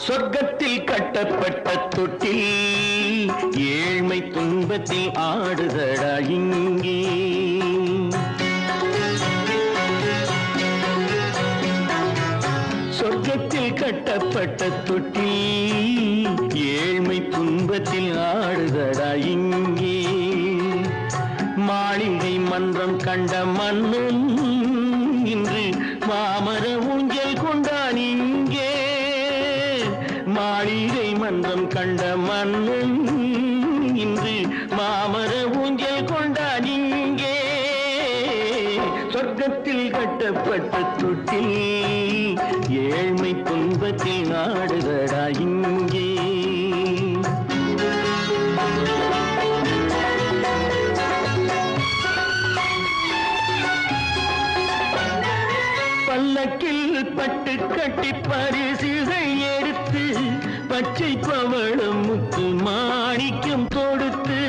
சொர்க்கத்தில் கட்டப்பட்ட தொட்டில் ஏழ்மை துன்பத்தில் ஆடுதடா இங்கே. சொர்க்கத்தில் கட்டப்பட்ட தொட்டில் ஏழ்மை துன்பத்தில் ஆடுதடா இங்கே. மாளிகை மன்றம் கண்ட மன்னன் இன்று மாமர ஊஞ்சல் கொண்டான் இங்கே. மாளிகை மன்றம் கண்ட மன்னன் இன்று மாமர ஊஞ்சல் கொண்டான் இங்கே. சொர்க்கத்தில் கட்டப்பட்ட தொட்டில் ஏழ்மை துன்பத்தில் ஆடுதடா இங்கே. பல்லக்கில் பட்டு கட்டி பரிசுகள் எடுத்து பச்சை பவளம் முத்து மாணிக்கம் தொடுத்து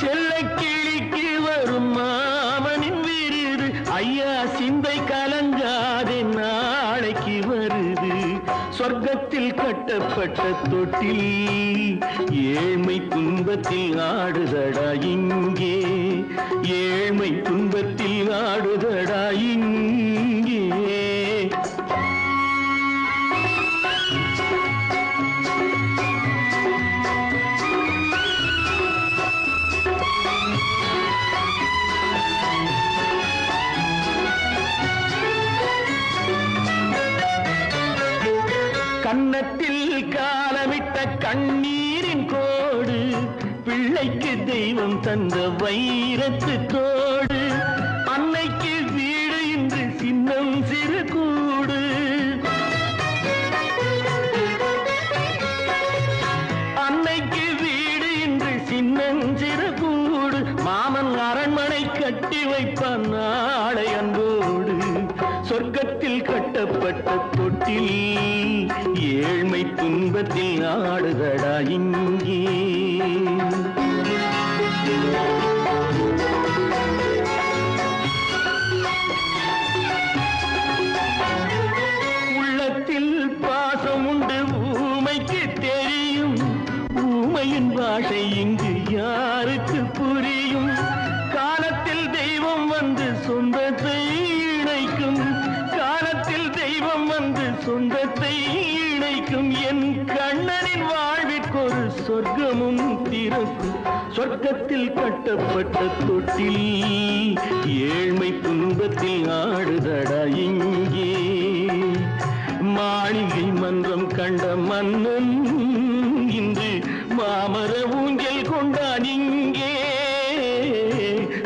செல்ல கிளிக்கு வரும் மாமனின் விருது. ஐயா சிந்தை கலங்காதே நாளைக்கு வருது. சொர்க்கத்தில் கட்டப்பட்ட தொட்டில் ஏழ்மை துன்பத்தில் ஆடுதடா இங்கே. ஏழ்மை துன்பத்தில் ஆடுதடா இங்கே. கன்னத்தில் காலமிட்ட கண்ணீரின் கோடு பிள்ளைக்கு தெய்வம் தந்த வைரத்து தோடு. அன்னைக்கு வீடு இன்று சின்னம் சிறு கூடு. அன்னைக்கு வீடு இன்று சின்னம் சிறு கூடு. மாமன் அரண்மனை கட்டி வைப்பான் நாளை அன்போடு. சொர்க்கத்தில் கட்டப்பட்ட தொட்டில் ஏழ்மை துன்பத்தில் ஆடுதடா இங்கே. உள்ளத்தில் பாசம் உண்டு ஊமைக்கு தெரியும். ஊமையின் பாஷை இங்கு யாருக்கு புரியும்? காலத்தில் தெய்வம் வந்து சொந்தத்தை இணைக்கும். காலத்தில் தெய்வம் வந்து சொந்தத்தை இணைக்கும். என் கண்ணனின் வாழ்விற்கொரு சொர்க்கமும் திறக்கும். சொர்க்கத்தில் கட்டப்பட்ட தொட்டில் ஏழ்மை துன்பத்தில் ஆடுதடா இங்கே. மாளிகை மன்றம் கண்ட மன்னன் இன்று மாமர ஊஞ்சல் கொண்டான் இங்கே.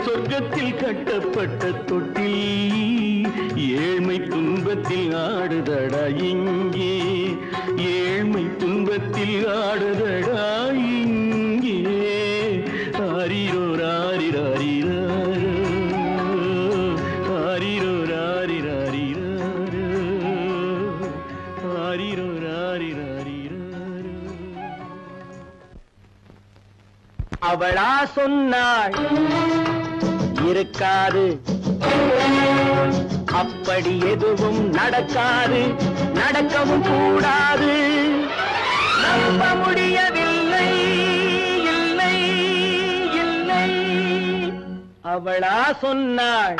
சொர்க்கத்தில் கட்டப்பட்ட தொட்டில் ஏழ்மை துன்பத்தில் ஆடுதடா இங்கே. ஏழ்மை துன்பத்தில் ஆடுதடா இங்கே. ஆரிரோ ராரிராரிரோ ஆரிரோ ராரிராரிரோ ஆரிரோ ராரிராரிரோ. அவளா சொன்னாள் இருக்காது, அப்படி எதுவும் நடக்காது, நடக்கவும் கூடாது. நம்ப முடியவில்லை, இல்லை இல்லை. அவளா சொன்னாள்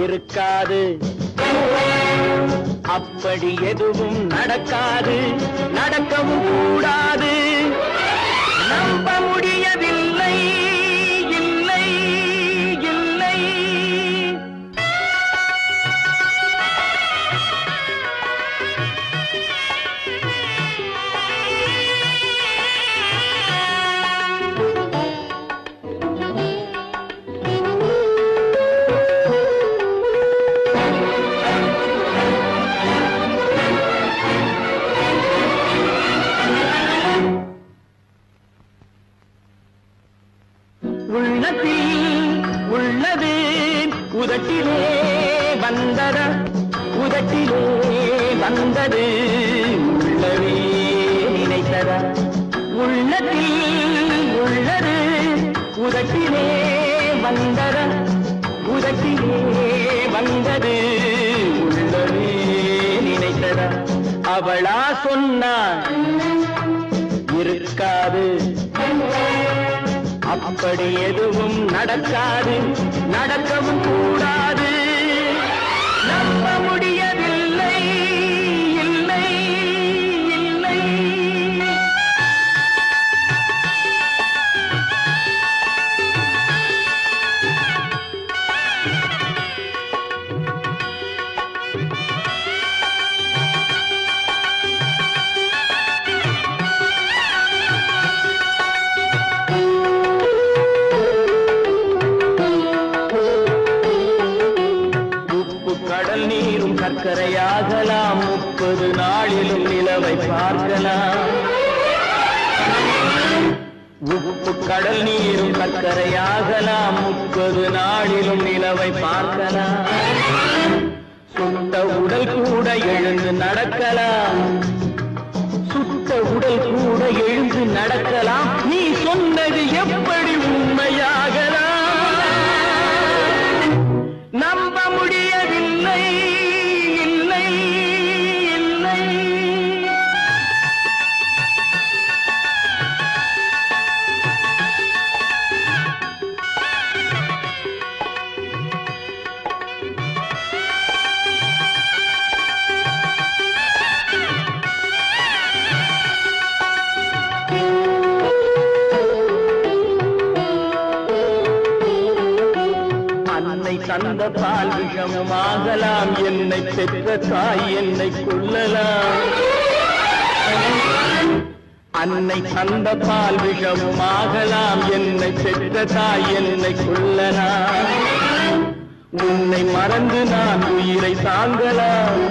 இருக்காது, அப்படி எதுவும் நடக்காது, நடக்கவும் கூடாது. நம்ப முடியவில்லை, இல்லை இல்லை. உள்ளது உதட்டிலே வந்தத, உதட்டிலே வந்தது உள்ளவே நினைத்தத. உள்ளத்தில் உள்ளது உதட்டிலே வந்தத, உதட்டிலே வந்தது உள்ளவே நினைத்தத. அவளா சொன்னாள் இருக்காது, அப்படி எதுவும் நடக்காது, நடக்கவும் கூடாது. நம்ப முடியவில்லை, இல்லை இல்லை. சர்க்கரையாகலாம், 30 நாளிலும் நிலவை பார்க்கலாம். உப்பு கடல் நீரும் சர்க்கரையாகலாம், 30 நாளிலும் நிலவை பார்க்கலாம். சுட்ட உடல் கூட எழுந்து நடக்கலாம், சுட்ட உடல் கூட எழுந்து நடக்கலாம். நீ சொன்னது எப்படி உண்மையாகலாம்? நம்ப முடியவில்லை, இல்லை இல்லை. தந்த பால் விஷமாகலாம், என்னை பெற்ற தாய் என்னை கொள்ளலாம். அன்னை தந்த பால் விஷமாகலாம், என்னை பெற்ற தாய் என்னை கொள்ளலாம். உன்னை மறந்து நான் உயிரை தாங்கலாம்,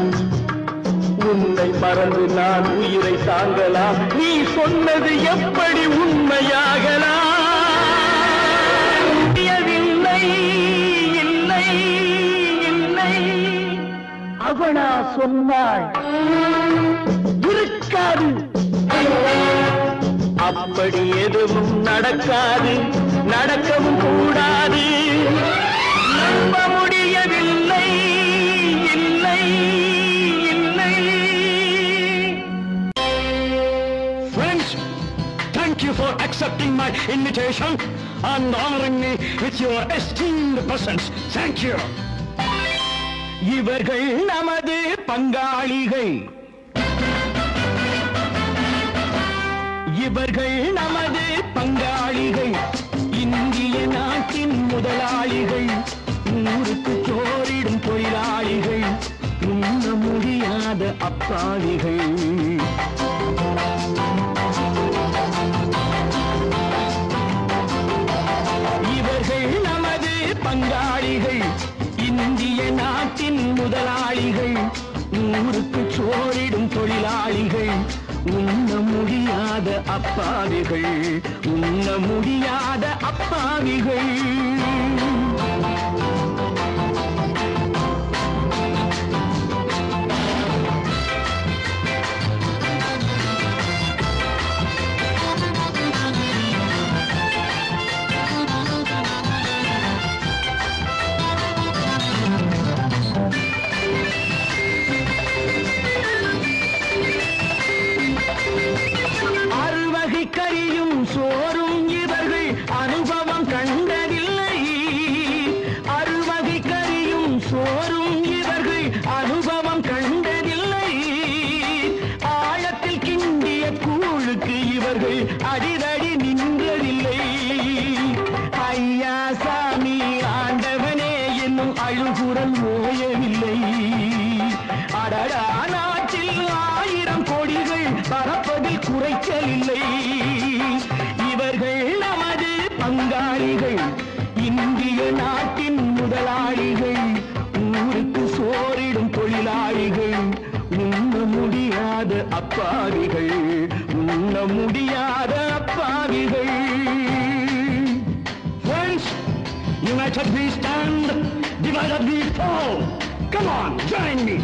உன்னை மறந்து நான் உயிரை தாங்கலாம். நீ சொன்னது எப்படி உண்மையாகலாம்? அவளா சொன்னாள் இருக்காது, அப்படி எதுவும் நடக்காது, நடக்கவும் கூடாது. நம்ப முடியவில்லை, இல்லை இல்லை. Friends, thank you for accepting my invitation and honoring me with your esteemed presence. Thank you. இவர்கள் நமது பங்காளிகள், இவர்கள் நமது பங்காளிகள், இந்திய நாட்டின் முதலாளிகள், ஊருக்கு சோறிடும் தொழிலாளிகள், உண்ண முடியாத அப்பாவிகள். இவர்கள் நமது பங்காளிகள், இந்திய நாட்டின் முதலாளிகள், ஊருக்கு சோறிடும் தொழிலாளிகள், உண்ண முடியாத அப்பாவிகள், உண்ண முடியாத அப்பாவிகள். கறியும் சோறும் இவர்கள் அனுபவம் கண்டதில்லை, அறுவகை கறியும் சோறும் இவர்கள் அனுபவம் கண்டதில்லை. ஆழத்தில் கிண்டிய கூழுக்கு இவர்கள் அடிதடி நின்றதில்லை. ஐயா சாமி ஆண்டவனே என்னும் அழுகுரல் ஓயவில்லை. அடடா நாட்டில் 1000 கோடிகள் பறப்பதில் குறைச்சலில்லை. இவர்கள் நமது பங்காளிகள், இந்திய நாட்டின் முதலாளிகள், ஊருக்கு சோறிடும் தொழிலாளிகள், உண்ண முடியாத அப்பாவிகள், உண்ண முடியாத அப்பாவிகள். Friends, united we stand, divided we fall. Come on, join me.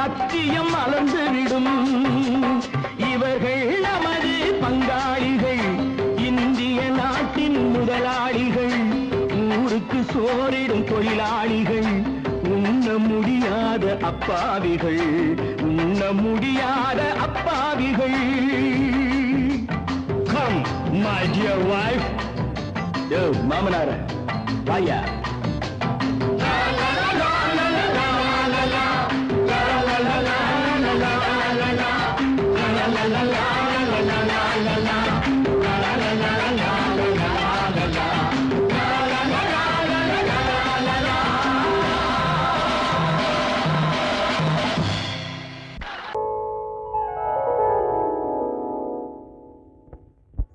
சத்தியம் மலர்ந்துவிடும். இவர்கள் நமது பங்காளிகள், இந்திய நாட்டின் முதலாளிகள், ஊருக்கு சோறிடும் தொழிலாளிகள், உண்ண முடியாத அப்பாவிகள், உண்ண முடியாத அப்பாவிகள். Come, my dear wife. யோ மாமனார வாயா.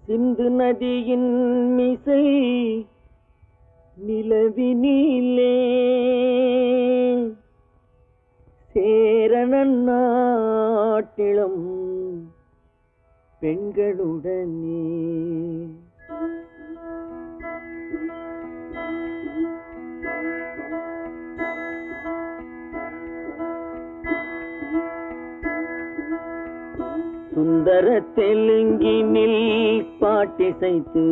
சிந்து நதியின் மிசை நிலவினிலே சேரணன் நாட்டிளம் பெண்களுடனே. சுந்தர தெலுங்கினில் பாட்டிசைத்து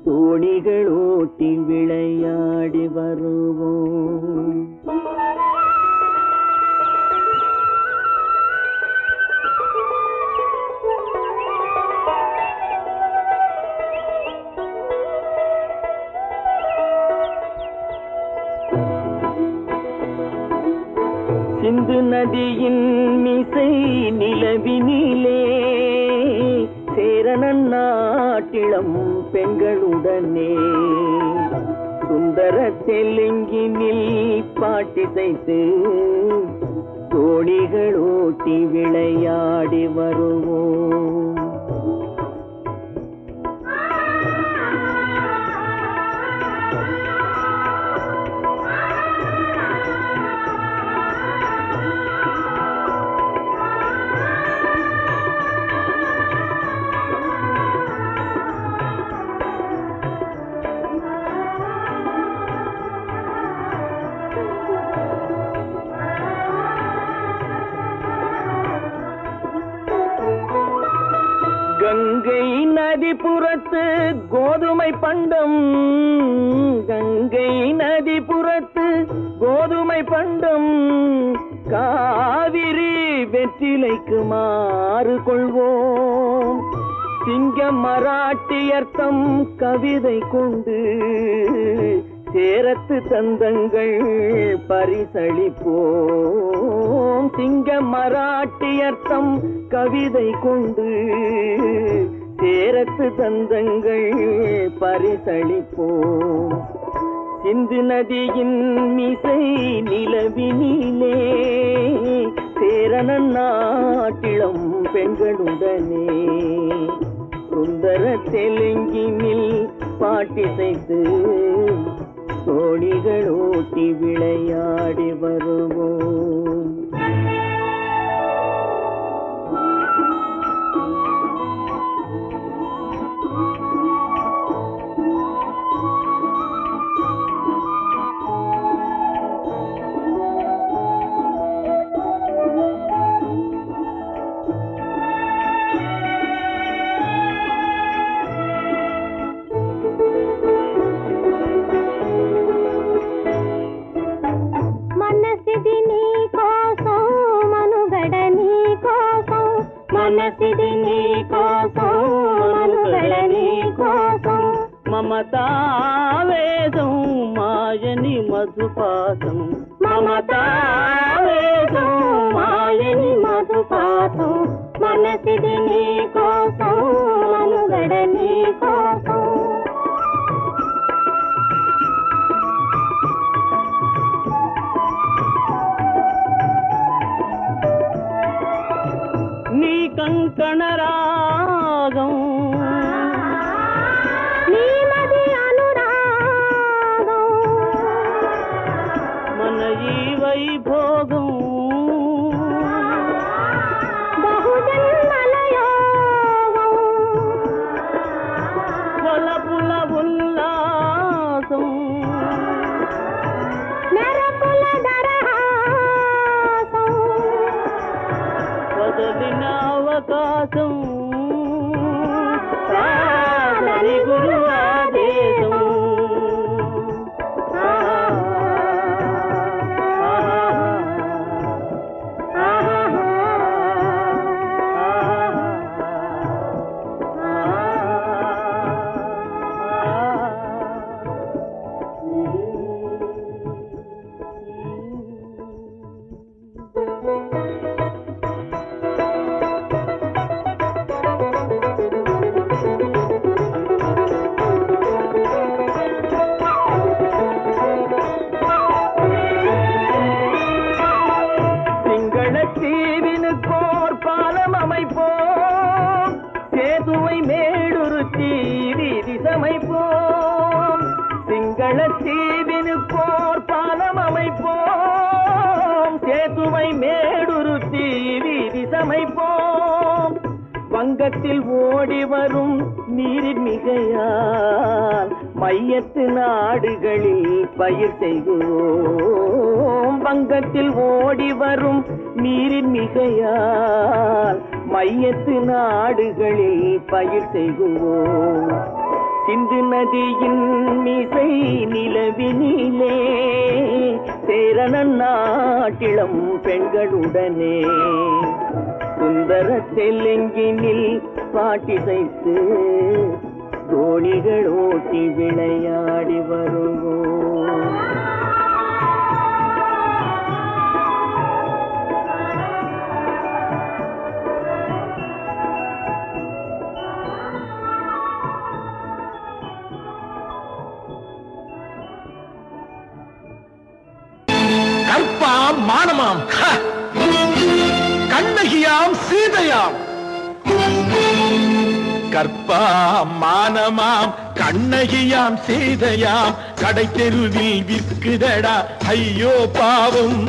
தோணிகள் ஓட்டி விளையாடி வருவோம். சிந்து நதியின் மிசை நிலவினிலே சேரணன் நாட்டிளம் பெண்களுடனே. சுந்தர தெலுங்கினில் பாட்டிசைத்து தோணிகள் ஓட்டி விளையாடி வருவோம். கங்கை நதிபுறத்து கோதுமை பண்டம், கங்கை நதிபுறத்து கோதுமை பண்டம், காவிரி வெற்றிலைக்கு மாறு கொள்வோம். சிங்க மராட்டியர்த்தம் கவிதை கொண்டு சேரத்து தந்தங்கள் பரிசளிப்போம். சிங்க மராட்டியர்த்தம் கவிதை கொண்டு சேரத்து தந்தங்கள் பரிசளிப்போம். சிந்து நதியின் மிசை நிலவினிலே சேரணன் நாட்டிளம் பெண்களுடனே. சுந்தர தெலுங்கினில் பாட்டிசைத்து தோணிகள் ஓட்டி விளையாடி வருவோம். మనసిది నీ కోసం మనుగడ నీ కోసం మమతావేదం మాయని మధుపాసం మమతావేదం మాయని మధుపాసం మనసిది నీ కోసం మనుగడ నీ కోసం నీ కంకణ రాగం నీ మది అనురాగం మన ఈ వైభోగం బహుజన్మల యోగం కొలపుల ఉల్లాసం మెరపుల దరహాసం பாசம் சாதனை குரு ஆதேசம் சிங்களத்தீவினுக்கோர் பாலம் அமைப்போம் சேதுவை மேடுருத்தி வீதி சமைப்போம் வங்கத்தில் ஓடி வரும் நீரின் மிகையால் மையத்து நாடுகளில் பயிர் செய்கிறோம் வங்கத்தில் ஓடி வரும் நீரின் மிகையால் மையத்து நாடுகளில் பயிர் செய்கிறோம் சிந்து நதியின் மீசை நிலவினிலே சேரணன் நாட்டிளம் பெண்களுடனே சுந்தர தெலுங்கினில் பாட்டிசைத்து தோணிகள் ஓட்டி விளையாடி வருவோம் கற்பாம் மானமாம் கண்ணகியாம் சீதையாம் கற்பாம் மானமாம் கண்ணகியாம் சீதையாம் கடை தெருவில் விற்குதடா ஐயோ பாவம்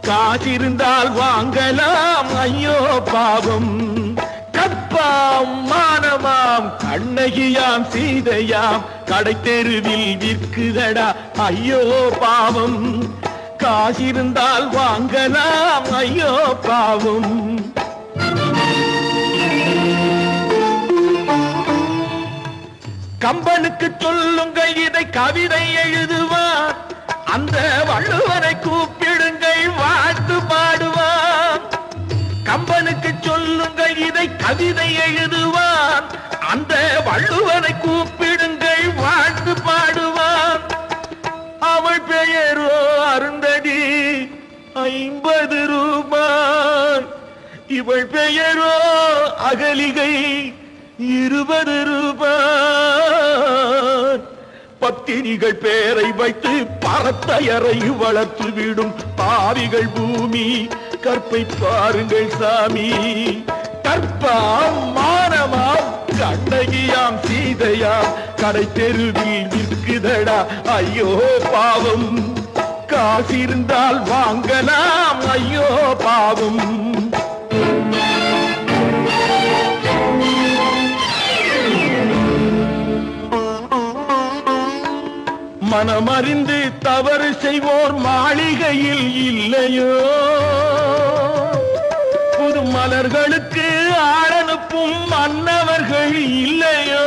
காசிருந்தால் வாங்கலாம் ஐயோ பாவம் கற்பாம் மானமாம் கண்ணகியாம் சீதையாம் கடை தெருவில் விற்குதடா ஐயோ பாவம் காசிருந்தால் வாங்கலாம் ஐயோ பாவம் கம்பனுக்கு சொல்லுங்கள் இதை கவிதை எழுதுவான் அந்த வள்ளுவரை கூப்பிடுங்கள் வாழ்த்து பாடுவான் கம்பனுக்கு சொல்லுங்கள் இதை கவிதை எழுதுவான் அந்த வள்ளுவரை கூப்பிடுங்கள் வாழ்த்து பாடுவான் அவள் பெயரோ அருந்ததி 50 ரூபாய் இவள் பெயரோ அகலிகை 20 ரூபாய் பத்தினிகள் பேரை வைத்து பரத்தையரை வளர்த்து விடும் பாவிகள் பூமி கற்பை பாருங்கள் சாமி கற்பாம் மானமாம் கண்ணகியாம் சீதையாம் கடை தெருவில் விற்குதடா ஐயோ பாவம் காசிருந்தால் வாங்கலாம் ஐயோ பாவம் மனமறிந்து தவறு செய்வோர் மாளிகையில் இல்லையோ புது மலர்களுக்கு ஆளனுப்பும் மன்னவர்கள் இல்லையோ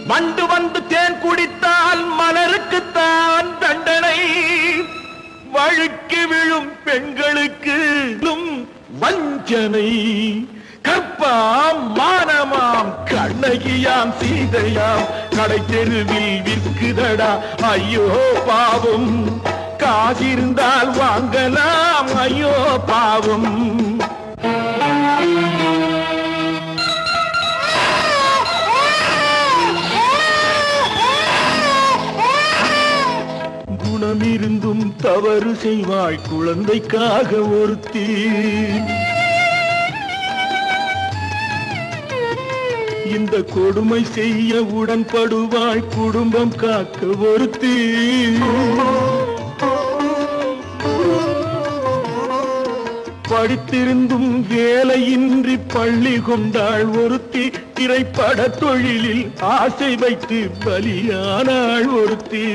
வண்டு வந்து தேன் குடித்தால் மலருக்குத்தான் தண்டனை வழுக்கி விழும் பெண்களுக்கு வஞ்சனை கற்பாம் மானமாம் கண்ணகியாம் சீதையாம் கடை தெருவில் விற்குதடா ஐயோ பாவம் காசிருந்தால் வாங்கலாம் ஐயோ பாவம் குணமிருந்தும் தவறு செய்வாள் குழந்தைக்காக ஒருத்தி இந்த கொடுமை செய்ய உடன்படுவாள் குடும்பம் காக்க ஒருத்தி படித்திருந்தும் வேலையின்றி பள்ளி கொண்டாள் ஒருத்தி, திரைப்பட தொழிலில் ஆசை வைத்து பலியானாள் ஒருத்தி.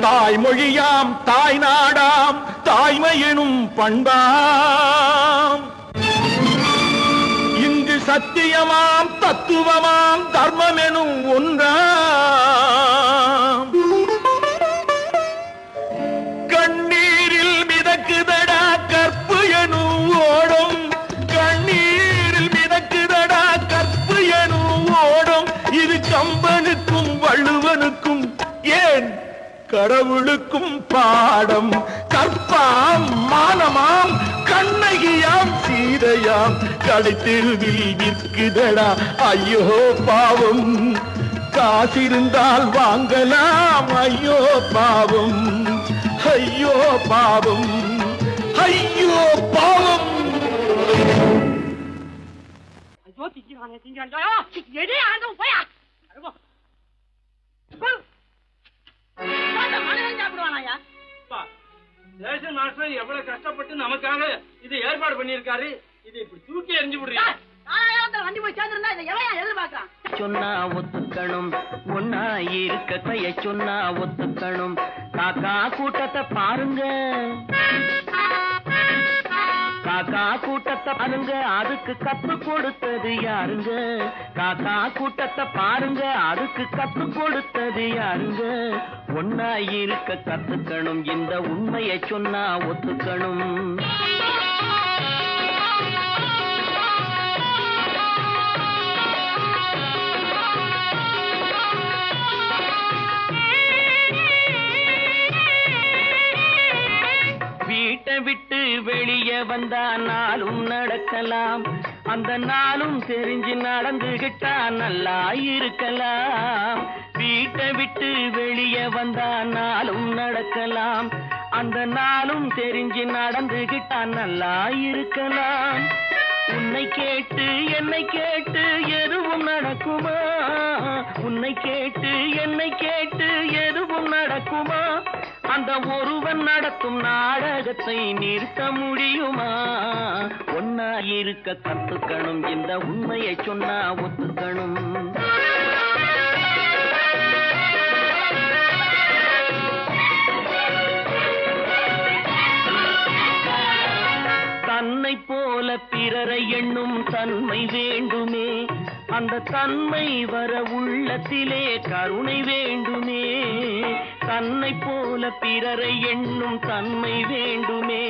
தாய்மொழியாம் தாய் நாடாம் தாய்மை எனும் பண்பாம், இங்கு சத்தியமாம் தத்துவமாம் தர்மம் எனும் ஒன்றாம். கண்ணீரில் மிதக்குதடா கற்பு எனும் ஓடும், கண்ணீரில் மிதக்குதடா கற்பு எனும் ஓடும். இது கம்பனுக்கும் வள்ளுவனுக்கும் ஏன் கடவுளுக்கும் பாடம். கற்பாம் மானமாம் கண்ணகியாம் சீதையாம் கடைத்தெருவில் விற்குதடா ஐயோ பாவம். காசிருந்தால் வாங்கலாம் ஐயோ பாவம், ஐயோ பாவம், ஐயோ பாவம். ஐயோ திங்கிறானே திங்கிறான். எடி ஆண்டவன் போயா மனிதன் சாப்பிடுவானாயா? ரேஷன் மாஸ்டர் எவ்வளவு கஷ்டப்பட்டு நமக்காக இது ஏற்பாடு பண்ணிருக்காரு. இதை இப்படி தூக்கி எறிஞ்சு விடுறீங்க. வண்டி போய் சேர்ந்திருந்தா இதை எவையா எதிர்பார்க்கலாம்? சொன்னா ஒத்துக்கணும், ஒன்னா இருக்க கைய சொன்னா ஒத்துக்கணும். காக்கா கூட்டத்தை பாருங்க, காக்கா கூட்டத்தை பாருங்க, அதுக்கு கத்து கொடுத்தது யாருங்க? காக்கா கூட்டத்தை பாருங்க, அதுக்கு கத்து கொடுத்தது யாருங்க? ஒன்னா இருக்க கத்துக்கணும், இந்த உண்மையை சொன்னா ஒத்துக்கணும். வீட்டை விட்டு வெளியே வந்தா நாளும் நடக்கலாம், அந்த நாளும் தெரிஞ்சு நடந்துகிட்டா நல்லா இருக்கலாம். வீட்டை விட்டு வெளியே வந்தா நாளும் நடக்கலாம், அந்த நாளும் தெரிஞ்சு நடந்துகிட்டா நல்லா இருக்கலாம். உன்னை கேட்டு என்னை கேட்டு எதுவும் நடக்குமா? உன்னை கேட்டு என்னை கேட்டு எதுவும் நடக்குமா? அந்த ஒருவன் நடத்தும் நாடகத்தை நிறுத்த முடியுமா? ஒன்னா இருக்க கத்துக்கணும், இந்த உண்மையை சொன்னா ஒத்துக்கணும். தன்னை போல பிறரை எண்ணும் தன்மை வேண்டுமே, அந்த தன்மை வர உள்ளத்திலே கருணை வேண்டுமே. தன்னை போல பிறரை எண்ணும் தன்மை வேண்டுமே,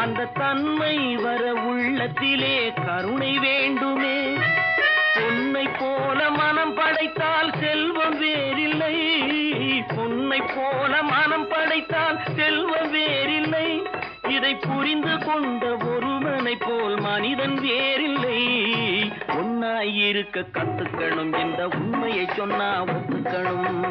அந்த தன்மை வர உள்ளத்திலே கருணை வேண்டுமே. பொன்னை போல மனம் படைத்தால் செல்வம் வேறில்லை, பொன்னை போல மனம் படைத்தால் செல்வம் வேறில்லை. இதை புரிந்து கொண்ட ஒருவனை போல் மனிதன் வேறில்லை. ஒன்னாயிருக்க கத்துக்கணும், இந்த உண்மையை சொன்னா ஒத்துக்கணும்.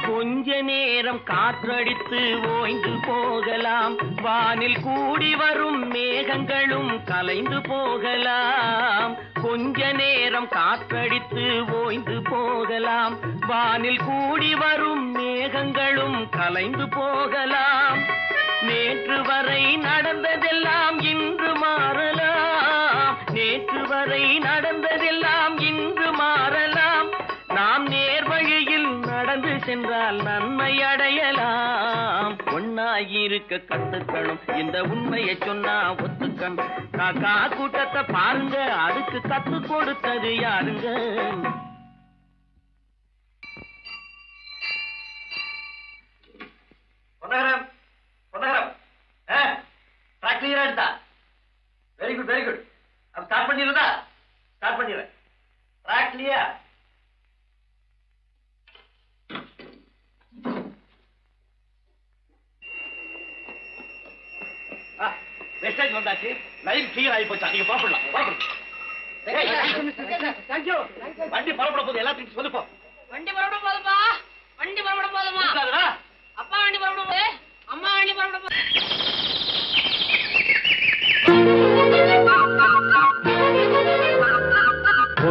கொஞ்ச நேரம் காற்றடித்து ஓய்ந்து போகலாம், வானில் கூடி வரும் மேகங்களும் கலைந்து போகலாம். கொஞ்ச நேரம் காற்றடித்து ஓய்ந்து போகலாம், வானில் கூடி வரும் மேகங்களும் கலைந்து போகலாம். நேற்று வரை நடந்ததெல்லாம் இன்று மாறலாம், நேற்று வரை நடந்ததெல்லாம் இன்று மாறலாம். நாம் நேர் வழியில் நடந்து சென்றால் நன்மை அடையலாம். ஒன்னாயிருக்க கத்துக்கணும், இந்த உண்மையை சொன்னா ஒத்துக்கணும். காக்கா கூட்டத்தை பாருங்க, அதுக்கு கத்து கொடுத்தது யாருங்க? பொன்னகரம், பொன்னகரம், கிளியரா எடுத்தா? Very good, very good. அப்ப ஸ்டார்ட் பண்ணிடுறதா? ஸ்டார்ட் பண்ணிடுறேன். Track clear. மெசேஜ் வந்தாச்சு, லைன் கிளியர் ஆகி போச்சா? நீங்க புறப்படலாம். வண்டி புறப்பட போது எல்லாத்தையும் சொல்லுப்போம். வண்டி புறப்பட போதுப்பா, வண்டி புறப்பட போதுமா? அப்பா வண்டி புறப்பட போது, அம்மா வண்டி புறப்பட போது.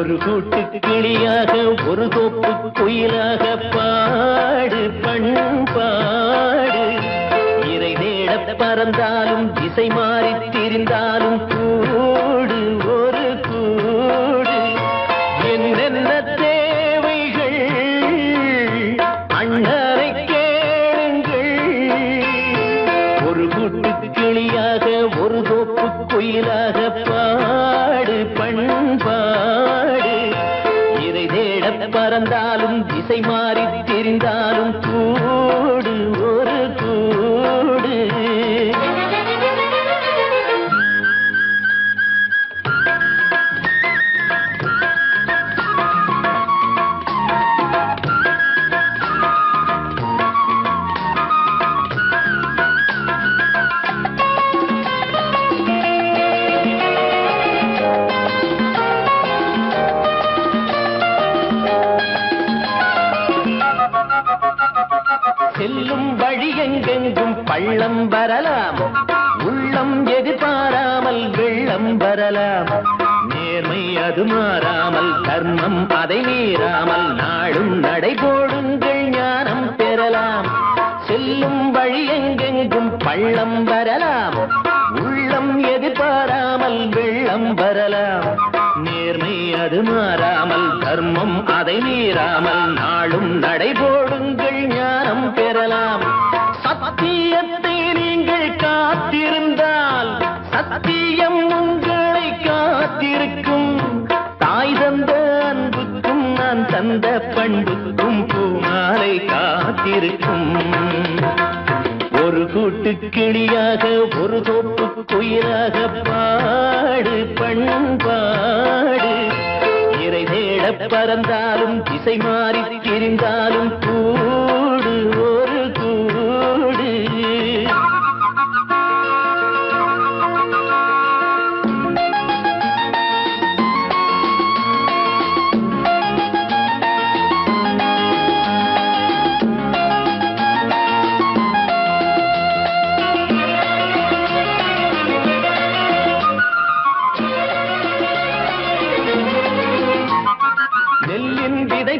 ஒரு கூட்டு கிளியாக ஒரு தோப்பு குயிலாக பாடு பண்பாடு. இறை தேட பறந்தாலும் திசை மாறி திரிந்தாலும் கூடு ஒரு கூடு. என்னென்ன தேவைகள் அண்ணரை கேளுங்கள். ஒரு கூட்டு கிளியாக ஒரு தோப்பு குயிலாக பாடு பண்பாடு. இறை தேட பறந்தாலும் திசை மாறி திரிந்தாலும் கூடு ஒரு கூடு. செல்லும் வழி எங்கெங்கும் பள்ளம் வரலாம், உள்ளம் எதிர்பாராமல் வெள்ளம் வரலாம். நேர்மை அது மாறாமல் தர்மம் அதை மீறாமல் நாளும் நடைபோடுங்கள் ஞானம் பெறலாம். செல்லும் வழி எங்கெங்கும் பள்ளம் வரலாம், உள்ளம் எதிர்பாராமல் வெள்ளம் வரலாம். நேர்மை அது மாறாமல் தர்மம் அதை மீறாமல் நாளும் நடைபோடுங்கள் ஞானம் பெறலாம். சத்தியத்தை நீங்கள் காத்திருந்தால் சத்தியம் உங்களை காத்திருக்கும். தாய் தந்த அன்புக்கும் நான் தந்த பண்புக்கும் பூமாலை காத்திருக்கும். ஒரு கூட்டு கிளியாக ஒரு தோப்பு குயிலாக பாடு பண்பாடு. இறை தேட பறந்தாலும் திசை மாறி திரிந்தாலும் கூடு ஒரு கூடு.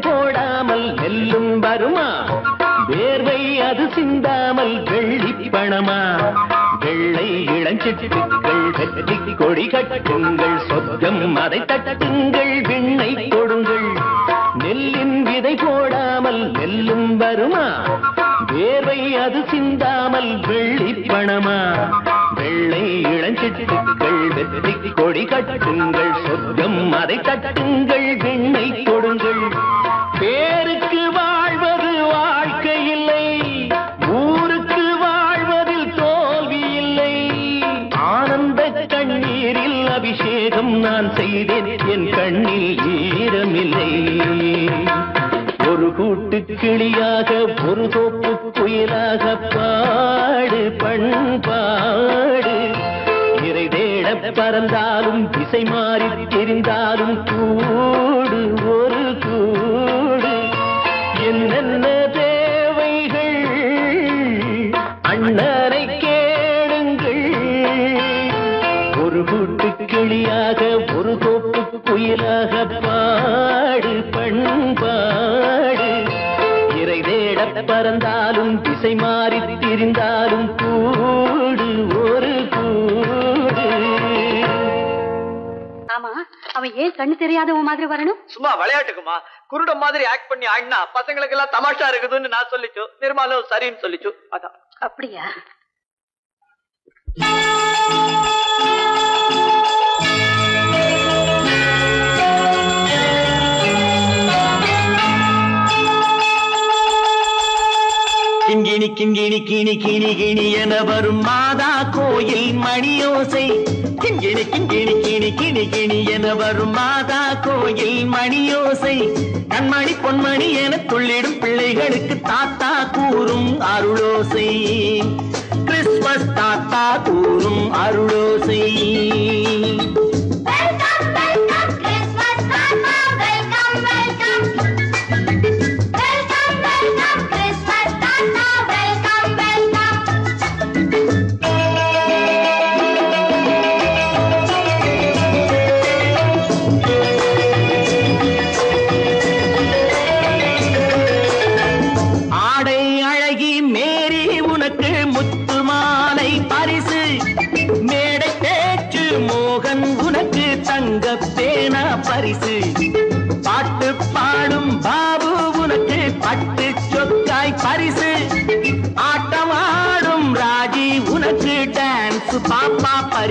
போடாமல் நெல்லும் வருமா, வேர்வை அது சிந்தாமல் வெள்ளி பணமா. வெள்ளை இளஞ்சிட்டுக்கள் வெற்றி கொடி கட்டுங்கள், சொர்க்கம் அதை தட்டுங்கள், விண்ணை கொடுங்கள். நெல்லின் விதை போடாமல் நெல்லும் வருமா, வேர்வை அது சிந்தாமல் வெள்ளி பணமா. வெள்ளை இளஞ்சிட்டுக்கள் வெற்றி கொடி கட்டுங்கள், சொர்க்கம் அதை தட்டுங்கள், விண்ணை கொடுங்கள். பேருக்கு வாழ்வது வாழ்க்கை இல்லை, ஊருக்கு வாழ்வதில் தோல்வி இல்லை. ஆனந்த கண்ணீரில் அபிஷேகம் நான் செய்தேன், என் கண்ணில் ஈரமில்லை. ஒரு கூட்டு கிளியாக ஒரு தோப்பு குயிலாக பாடு பண்பாடு. இறை தேட பறந்தாலும் திசை மாறி தெரிந்தாலும் கூடு ஒரு கூடு. என்னென்ன தேவைகள் அண்ணரை கேளுங்கள். ஒரு கூட்டு கிளியாக ஒரு தோப்பு குயிலாக பாடு பண்பாடு. இறை தேட பறந்தாலும் திசை மாறி திரிந்தாலும் கூடு ஒரு கூடு. ஆமா, அவன் ஏன் கண்ணு தெரியாதவன் மாதிரி வரணும்? சும்மா விளையாட்டுக்குமா, குருட மாதிரி ஆக்ட் பண்ணி ஆடினா பசங்களுக்கு எல்லாம் தமாஷா இருக்குதுன்னு நான் சொல்லிச்சு, நிர்மலும் சரின்னு சொல்லிச்சு. அதான். அப்படியா? கிங்கிணி கிங்கிணி கிணி கிணி கிணி என வரும் மாதா கோயில் மணியோசை. கிங்கிணி கிங்கிணி கிணி கிணி கிணி என வரும் மாதா கோயில் மணியோசை. கண்மணி பொன்மணி என துள்ளிடும் பிள்ளைகளுக்கு தாத்தா கூறும் அருளோசை. கிறிஸ்துமஸ் தாத்தா கூறும் அருளோசை.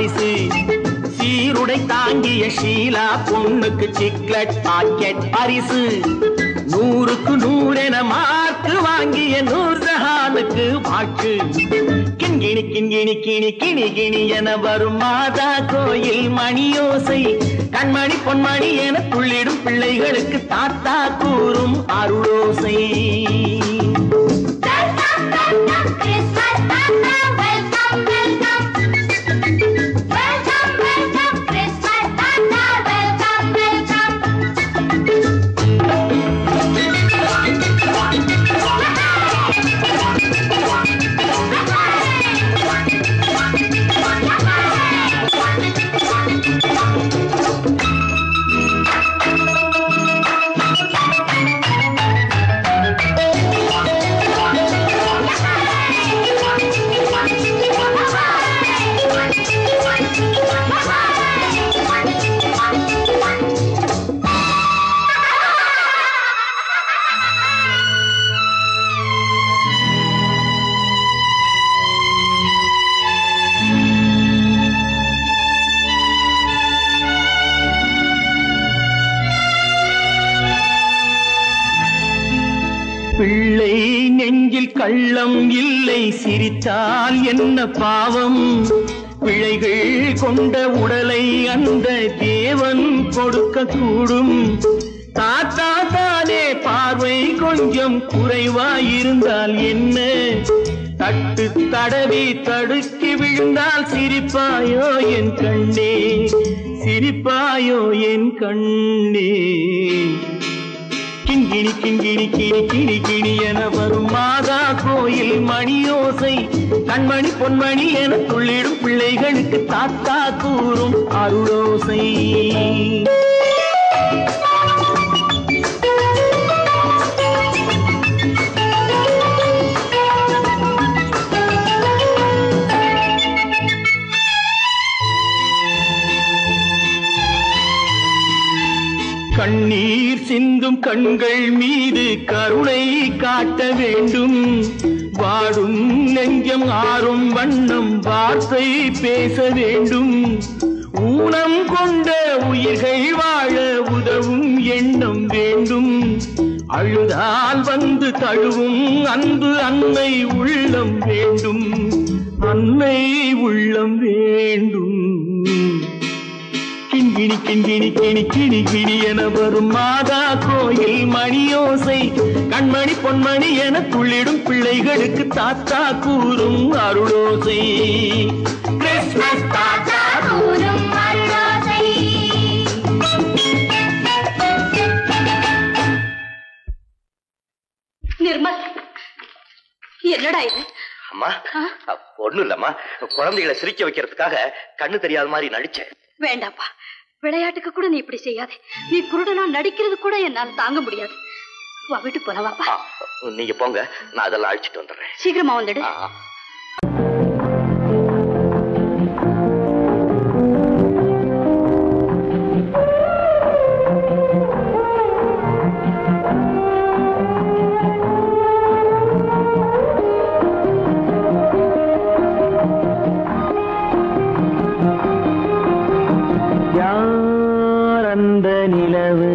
பரிசு. சீருடை தாங்கிய ஷீலா பொண்ணுக்கு சிக்லெட் பாக்கெட் பரிசு. 100க்கு 100 என மார்க்கு வாங்கிய நூர்ஜஹானுக்கு வாக்கு. கிண்கிணி கிண்கிணி கிணி கிணி கிணி என வரும் மாதா கோயில் மணியோசை. கண்மணி பொன்மணி என துள்ளிடும் பிள்ளைகளுக்கு தாத்தா கூறும் அருளோசை. பிள்ளை நெஞ்சில் கள்ளம் இல்லை, சிரித்தால் என்ன பாவம். பிழைகள் கொண்ட உடலை அந்த தேவன் கொடுக்க கூடும். தாத்தா தானே பார்வை கொஞ்சம் குறைவாயிருந்தால் என்ன? தட்டு தடவி தடுக்கி விழுந்தால் சிரிப்பாயோ என் கண்ணே, சிரிப்பாயோ என் கண்ணே. கிண்கிணி கிண்கிணி கிணி கிணி கிணி என வரும் மாதா கோயில் மணியோசை. கண்மணி பொன்மணி என துள்ளிடும் பிள்ளைகளுக்கு தாத்தா கூறும் அருளோசை. கண்ணீர் சிந்தும் கண்கள் மீது கருணை காட்ட வேண்டும். வாடும் நெஞ்சம் ஆறும் வண்ணம் வார்த்தை பேச வேண்டும். ஊனம் கொண்ட உயிர்கள் வாழ உதவும் எண்ணம் வேண்டும். அழுதால் வந்து தழுவும் அன்பு அன்னை உள்ளம் வேண்டும், அன்னை உள்ளம் வேண்டும். கிண்கிணி கிண்கிணி கிணி கிணி கிணி என வரும் மாதா கோயில் மணியோசை. கண்மணி பொன்மணி என துள்ளிடும் பிள்ளைகளுக்கு தாத்தா கூறும் அருளோசை. கிறிஸ்மஸ் தாத்தா கூறும் அருளோசை. நிர்மல், என்னடா இது? அம்மா, ஒண்ணும் இல்லம்மா, குழந்தைகளை சிரிக்க வைக்கிறதுக்காக கண்ணு தெரியாத மாதிரி நடிச்சேன். வேண்டாப்பா, விளையாட்டுக்கு கூட நீ இப்படி செய்யாதே. நீ குருடனா நடிக்கிறது கூட என்னால் தாங்க முடியாது. வா, வீட்டு போனவாப்பா. நீங்க போங்க, நான் அதெல்லாம் அழிச்சிட்டு வந்துடுறேன். சீக்கிரமா வந்துடு. அந்த நிலவு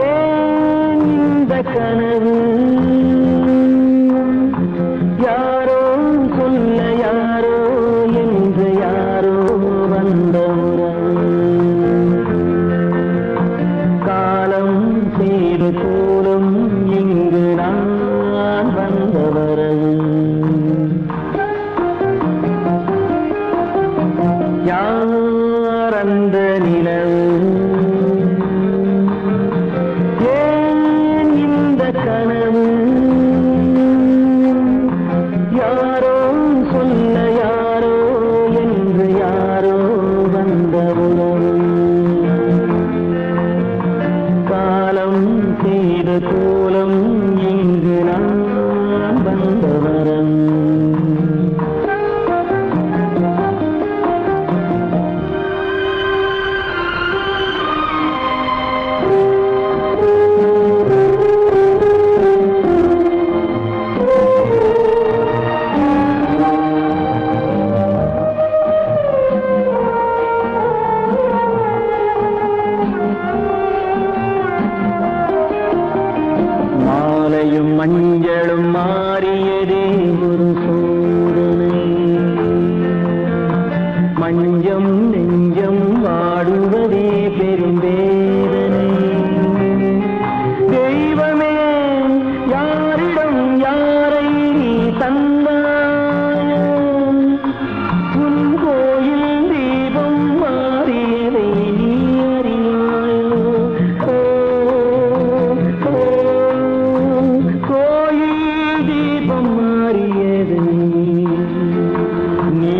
ஏன் இந்த கனவு நாளும் மாறியதே ஒரு சோதனை மஞ்சம் நெஞ்சம் வாடுவதே பெரும் வேதனை தெய்வமே யாரிடம் யாரை நீ தந்தாயோ உன் கோயில் தீபம் மாறியதை நீ அறியாயோ கோயில் தீபம் மாறியதை நீ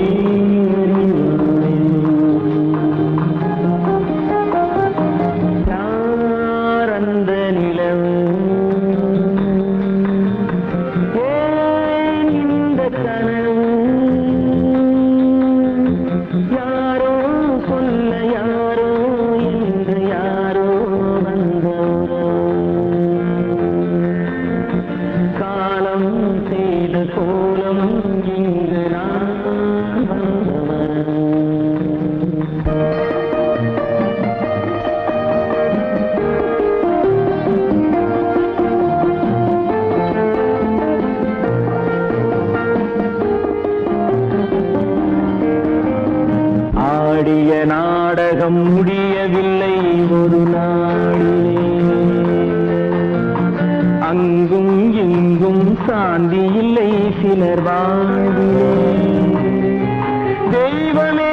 ஆடிய நாடகம் முடியவில்லை ஒரு நாளிலே அங்கும் இங்கும் சாந்தி இல்லை சிலர் வாழ்விலே தெய்வமே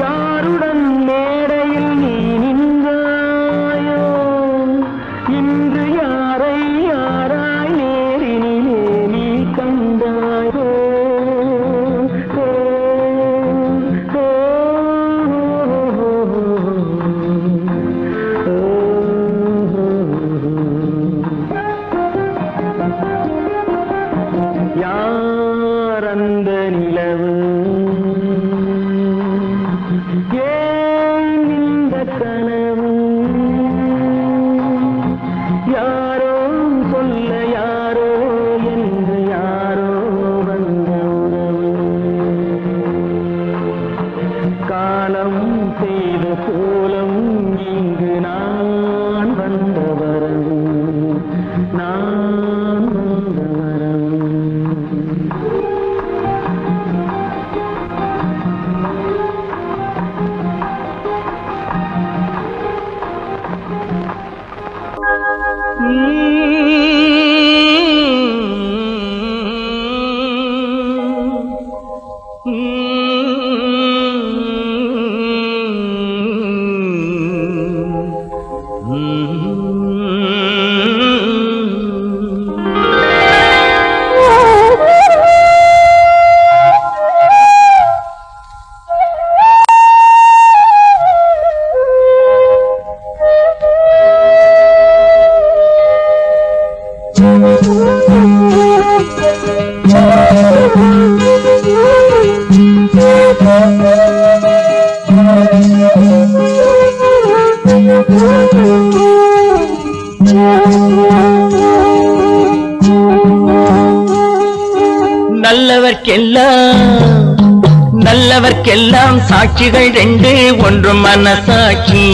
யாருடன் மேடையில் நீ நின்றாயோ இன்று யாரை யாராய் நேரினிலே நீ கண்டாயோ யாரந்த நிலவு ஏன் இந்த கனவு யாரோ சொல்ல யாரோ என்று யாரோ வந்த உறவு காலம் செய்த கோலம் இங்கு நான் வந்த வரவு நான் வந்த வரவு நல்லவர்க்கெல்லாம் சாட்சிகள் ரெண்டு ஒன்று மனசாட்சி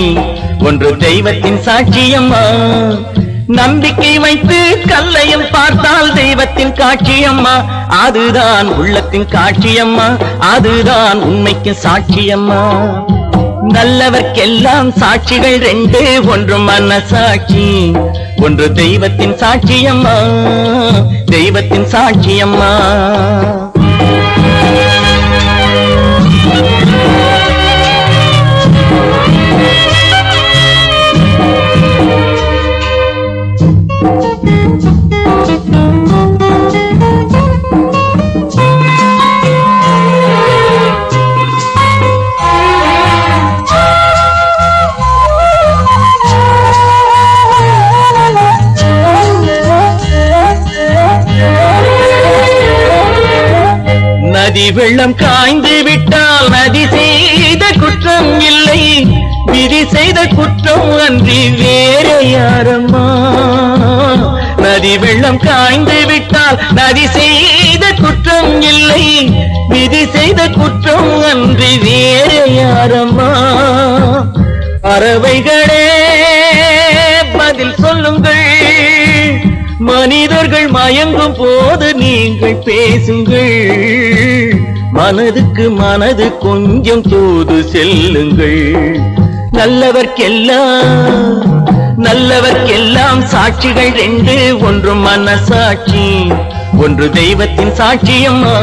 ஒன்று தெய்வத்தின் சாட்சியம்மா நம்பிக்கை வைத்து கல்லையும் பார்த்தால் தெய்வத்தின் காட்சியம்மா அதுதான் உள்ளத்தின் காட்சியம்மா அதுதான் உண்மைக்கு சாட்சியம்மா நல்லவர்க்கெல்லாம் சாட்சிகள் ரெண்டு ஒன்று மனசாட்சி ஒன்று தெய்வத்தின் சாட்சியம்மா தெய்வத்தின் சாட்சியம்மா நதி வெள்ளம் காய்ந்து விட்டால் நதி செய்த குற்றம் இல்லை விதி செய்த குற்றம் அன்றி வேறு யாரம்மா நதி வெள்ளம் காய்ந்து விட்டால் நதி செய்த குற்றம் இல்லை விதி செய்த குற்றம் அன்றி வேறு யாரம்மா பறவைகளே பதில் சொல்லுங்கள் மனிதர்கள் மயங்கும் போது நீங்கள் பேசுங்கள், மனதுக்கு மனது கொஞ்சம் தூது செல்லுங்கள். நல்லவர்க்கெல்லாம் சாட்சிகள் ரெண்டு, ஒன்று மனசாட்சி, ஒன்று தெய்வத்தின் சாட்சியம்மா,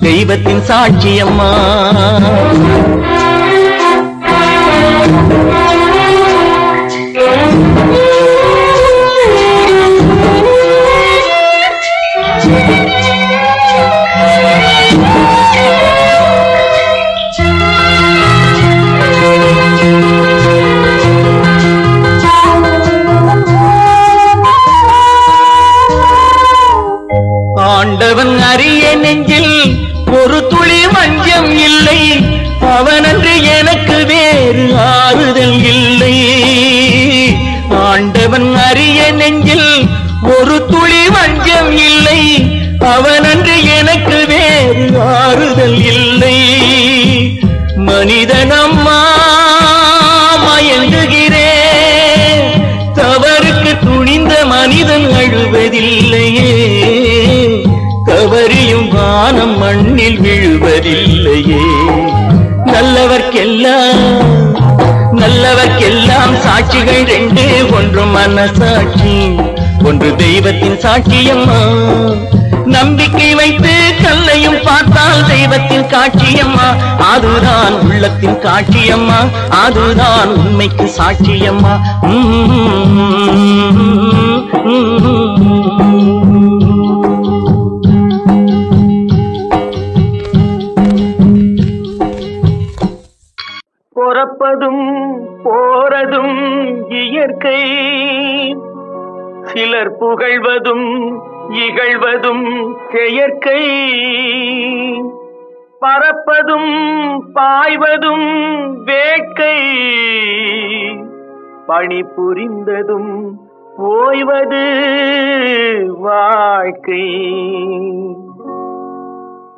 தெய்வத்தின் சாட்சியம்மா. ஆண்டவன் அறிய நெஞ்சில் ஒரு துளி வஞ்சம் இல்லை, அவனன்று எனக்கு வேறு ஆறுதல் இல்லை. ஆண்டவன் அறிய நெஞ்சில் ஒரு துளி வஞ்சம் இல்லை, அவனன்று எனக்கு வேறு ஆறுதல் இல்லை. மனிதனம்மா மயங்குகிறேன், தவறுக்கு துணிந்த மனிதன் அழுவதில்லையே, தவறியும் வானம் மண்ணில் விழுவதில்லையே. நல்லவர்க்கெல்லாம் சாட்சிகள் ரெண்டு, ஒன்று மனசாட்சி, ஒன்று தெய்வத்தின் சாட்சியம்மா. நம்பிக்கை வைத்து கல்லையும் பார்த்தால் தெய்வத்தின் காட்சியம்மா, அதுதான் உள்ளத்தின் காட்சியம்மா, அதுதான் உண்மைக்கு சாட்சியம்மா. பொறப்பதும் போறதும் இயற்கை, சிலர் புகழ்வதும் இகழ்வதும் செயற்கை. பறப்பதும் பாய்வதும் வேட்கை, பணி புரிந்ததும் ஓய்வது வாழ்க்கை.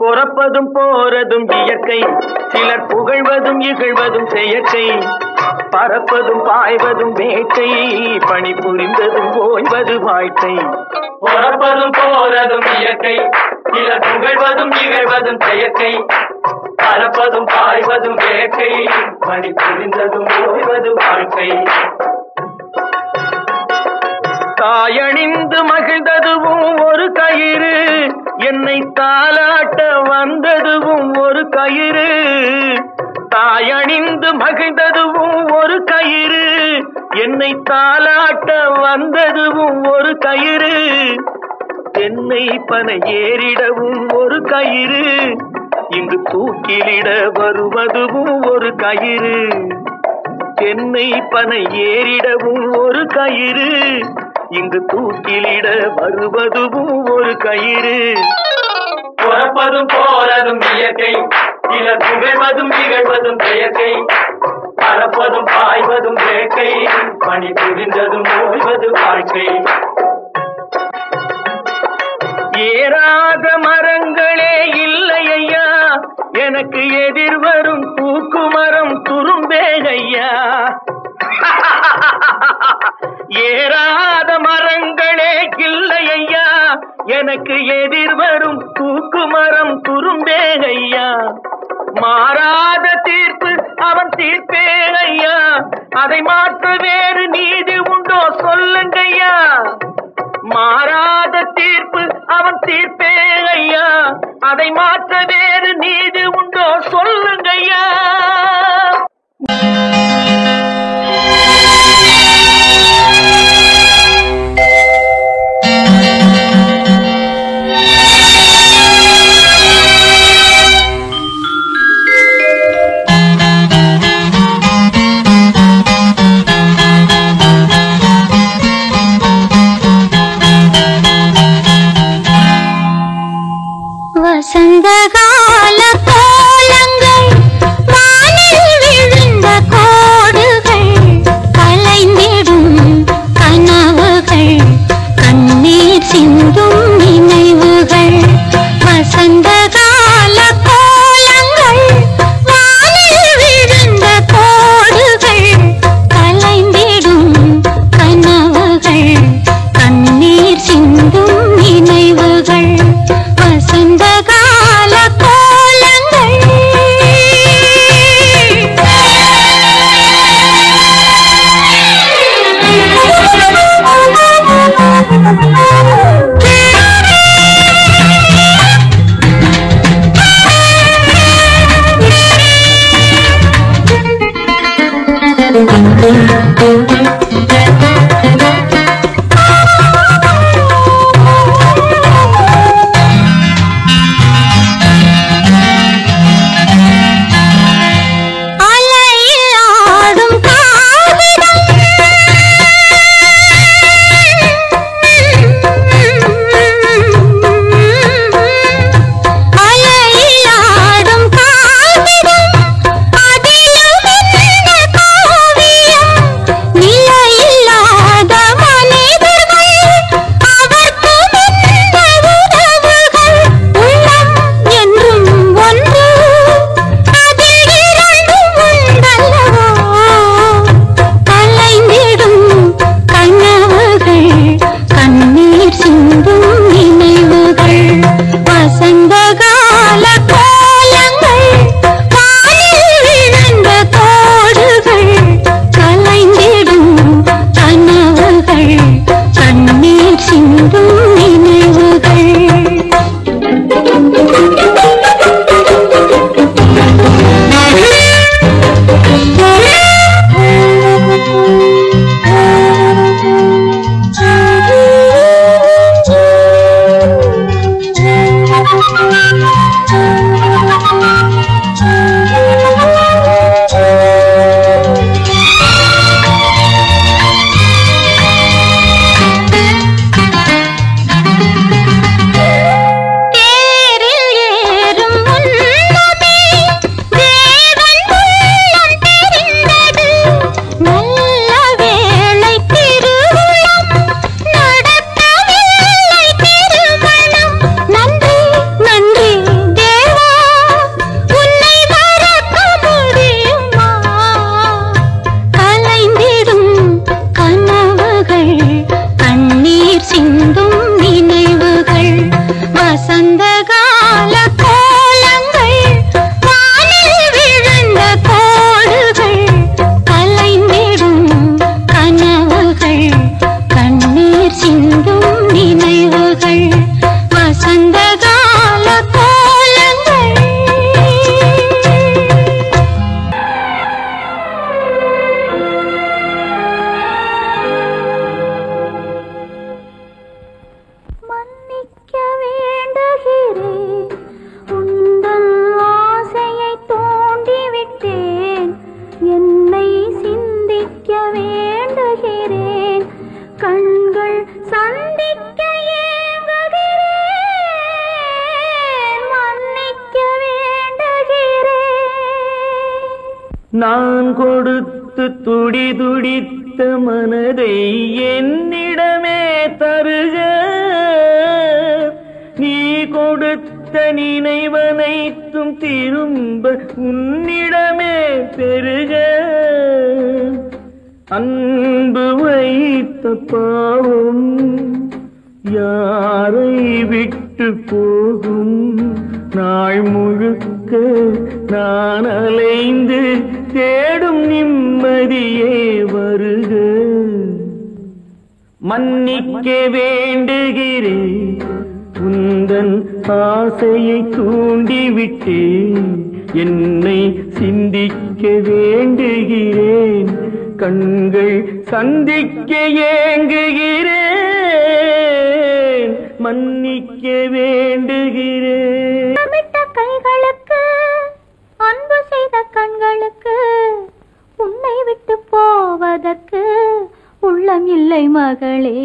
பொறப்பதும் போறதும் இயற்கை, சிலர் புகழ்வதும் இகழ்வதும் செயற்கை. பறப்பதும் பாய்வதும் வேட்கை, பணி புரிந்ததும் ஓய்வது வாழ்க்கை. பொறப்பதும் போறதும் இயற்கை, சிலர் புகழ்வதும் இகழ்வதும் செயற்கை. பறப்பதும் பாய்வதும் வேட்கை, பணி புரிந்ததும் ஓய்வது வாழ்க்கை. தாயணிந்து மகிழ்ந்ததுவும் ஒரு கயிறு, என்னை தாலாட்ட வந்ததுவும் ஒரு கயிறு. தாயணிந்து மகிழ்ந்ததுவும் ஒரு கயிறு, என்னை தாலாட்ட வந்ததுவும் ஒரு கயிறு. தென்னை பனை ஏறிடவும் ஒரு கயிறு, இங்கு தூக்கிலிட வருவதுவும் ஒரு கயிறு. தென்னை பனை ஏறிடவும் ஒரு கயிறு, இங்கு தூக்கிலிட வருவதுவும் ஒரு கயிறு. பொறப்பதும் போறதும் இயற்கை, சிலர் புகழ்வதும் இகழ்வதும் செயற்கை. பறப்பதும் பாய்வதும் வேட்கை, பணி புரிந்ததும் ஓய்வது வாழ்க்கை. ஏறாத மரங்களே இல்லை ஐயா, எனக்கு எதிர்வரும் தூக்குமரம் துரும்பே ஐயா. ஏறாத மரங்களே இல்லை ஐயா, எனக்கு எதிர்வரும் தூக்குமரம் துரும்பே ஐயா. மாறாத தீர்ப்பு அவன் தீர்ப்பே ஐயா, அதை மாற்ற வேறு நீதி உண்டோ சொல்லுங்கய்யா. மாறாத தீர்ப்பு அவன் தீர்ப்பே ஐயா, அதை மாற்ற வேறு நீதி உண்டோ சொல்லுங்கய்யா. வசந்தகால கோலங்கள் வானில் விழுந்த கோடுகள், கலைந்திடும் கனவுகள், கண்ணீர் சிந்தும் நினைவுகள். வசந்தகால கோலங்கள் வானில் விழுந்த கோடுகள், கலைந்திடும் கனவுகள், கண்ணீர் நான் கொடுத்து துடி துடித்த மனதை என்னிடமே தருக, நீ கொடுத்த நினைவனைத்தும் திரும்ப உன்னிடமே பெருக. அன்பு வைத்த பாவம் யாரை விட்டு போகும், நாள் முழுக்க நான் அலைந்து தேடும் நிம்மதியே வருக. மன்னிக்க வேண்டுகிறேன், உந்தன் ஆசையை தூண்டிவிட்டேன், என்னை சிந்திக்க வேண்டுகிறேன், கண்கள் சந்திக்க ஏங்குகிறேன், மன்னிக்க வேண்டுகிறேன். கைகளுக்கு அன்பு செய்த கண்களுக்கு உன்னை விட்டு போவதற்கு உள்ளம் இல்லை மகளே,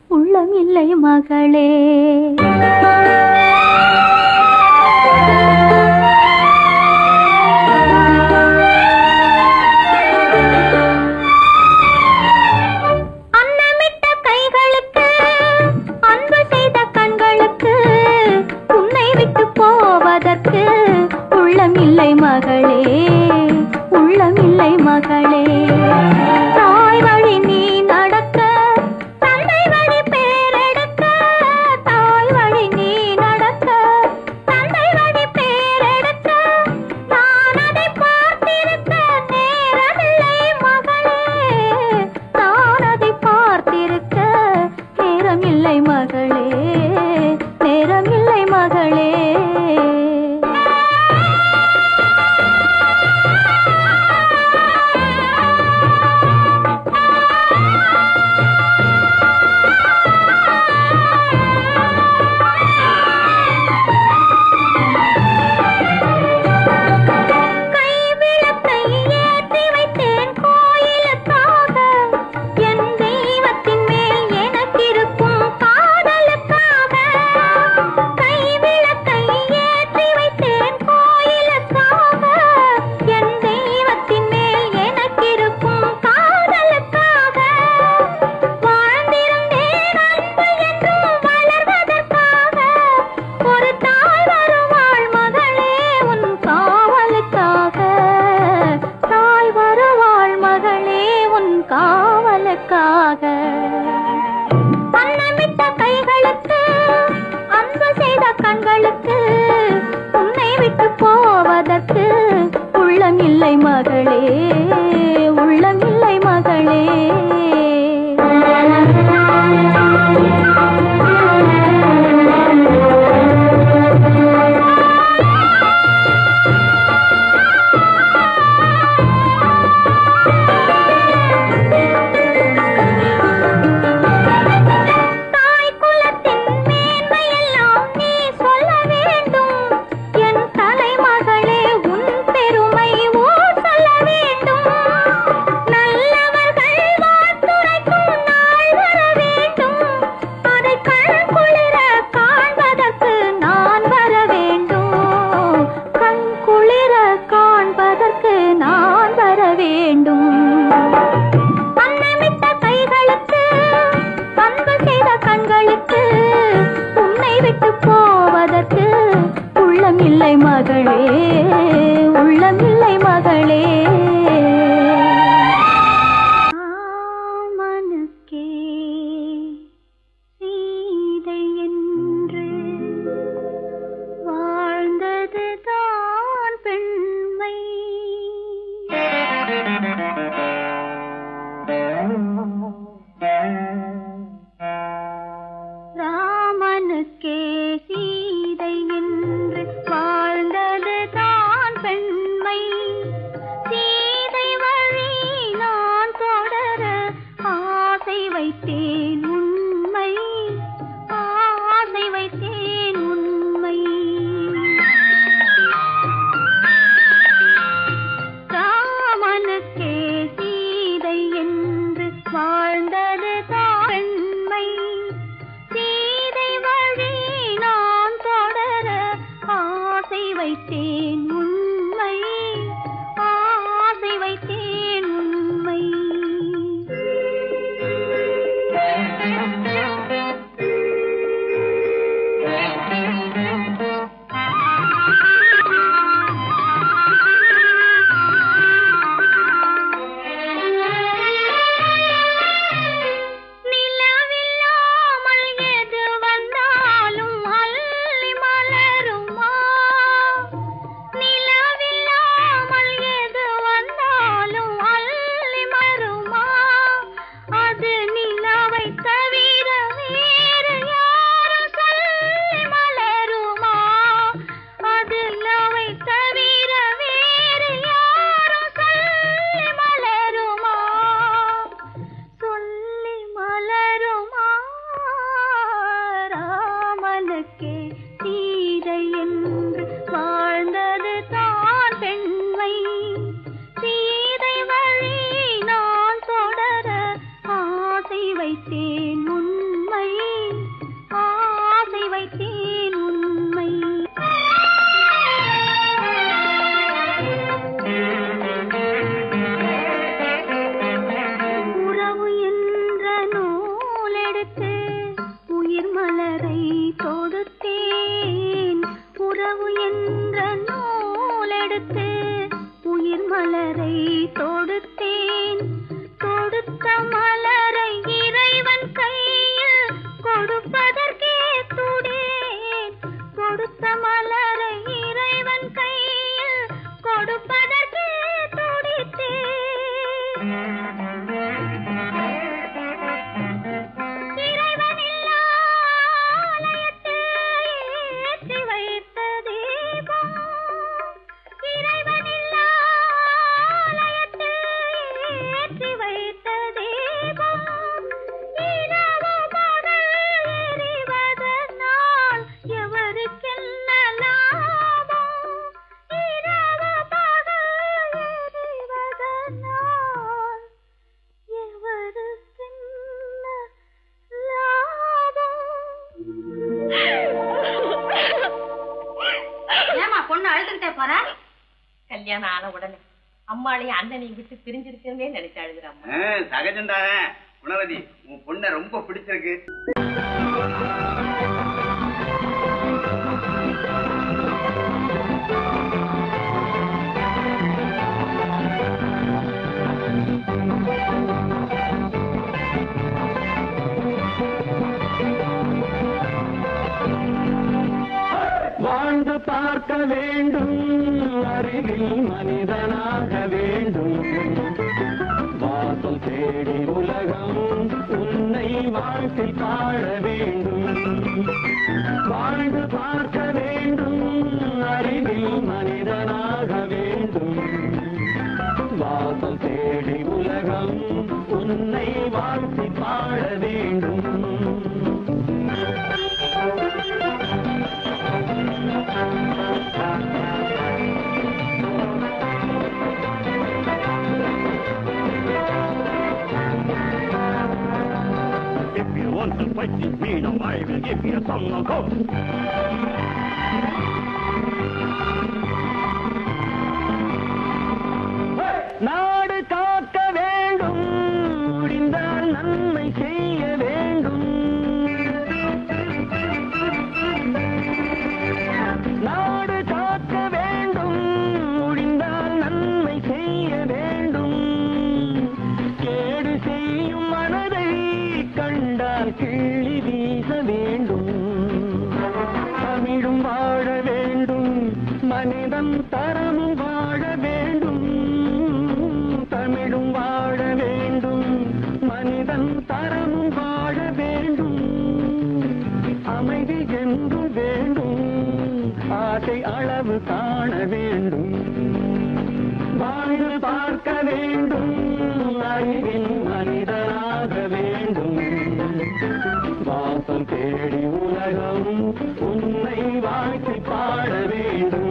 உள்ளம் இல்லை மகளே. அன்னமிட்ட கைகளுக்கு அன்பு செய்த கண்களுக்கு உன்னை விட்டு போவதற்கு உள்ளம் இல்லை மகளே, உள்ளம் இல்லை மகளே. தாய் வழி நீ நடக்க, தந்தை வழி பேரெடுக்க, தாய் வழி நீ நடக்க, தந்தை வழி பேரெடுக்க, நான் அதை பார்த்திருக்க நேரமில்லை மகளே, நான் அதை பார்த்திருக்க நேரமில்லை மகளே, நேரமில்லை மகளே. அன்னமிட்ட கைகளுக்கு அன்பு செய்த கண்களுக்கு உன்னை விட்டு போவதற்கு உள்ளம் இல்லை மகளே, உள்ளம் இல்லை மகளே. உள்ளமில்லை மகளே, உள்ளமில்லை மகளே. மனக்கே சீதை என்று வாழ்ந்ததுதான் பெண்மை. ராமனுக்கே சீதை என்று வாழ்ந்ததுதான் பெண்மை. சீதை வழி நான் தொடர ஆசை வைத்தேன் உண்மை, ஆசை வைத்தேன் உண்மை. ராமனுக்கே சீதை என்று வாழ்ந்ததுதான் பெண்மை. சீதை வழி கல்யாணம் ஆன உடனே அம்மாளையும் அண்ணனையும் விட்டு பிரிஞ்சிருக்கே நினைச்சு அழுகுறாம்மா. சகஜம்தானே. குணவதி, உன் பொண்ணை ரொம்ப பிடிச்சிருக்கு. வாழ்ந்து பார்க்க வேண்டும், அறிவில் மனிதனாக வேண்டும், வாசல் தேடி உலகம் உன்னை வாழ்த்தி பாட வேண்டும். வாழ்ந்து பார்க்க வேண்டும், அறிவில் மனிதனாக வேண்டும், வாசல் தேடி உலகம் உன்னை வாழ்த்தி பாட வேண்டும். If you want to fight with me, now I will give you some knockout. நாடு காக்க வேண்டும், முடிந்தால் நன்மை செய்ய வேண்டும். நாடு காக்க வேண்டும், முடிந்தால் நன்மை செய்ய வேண்டும். கேடு செய்யும் மனதை கண்டால் கிள்ளி வீச வேண்டும். தமிழும் வாழ வேண்டும், மனிதன் தரமும் வாழ வேண்டும். தமிழும் வாழ வேண்டும், மனிதன் தரமும் வாழ வேண்டும். அமைதி என்றும் வேண்டும், ஆசை அளவு காண வேண்டும். வாழ்ந்து பார்க்க வேண்டும், அறிவின் மனிதனாக வேண்டும். வாசல் தேடி உலகம் உன்னை வாழ்த்தி பாட வேண்டும்.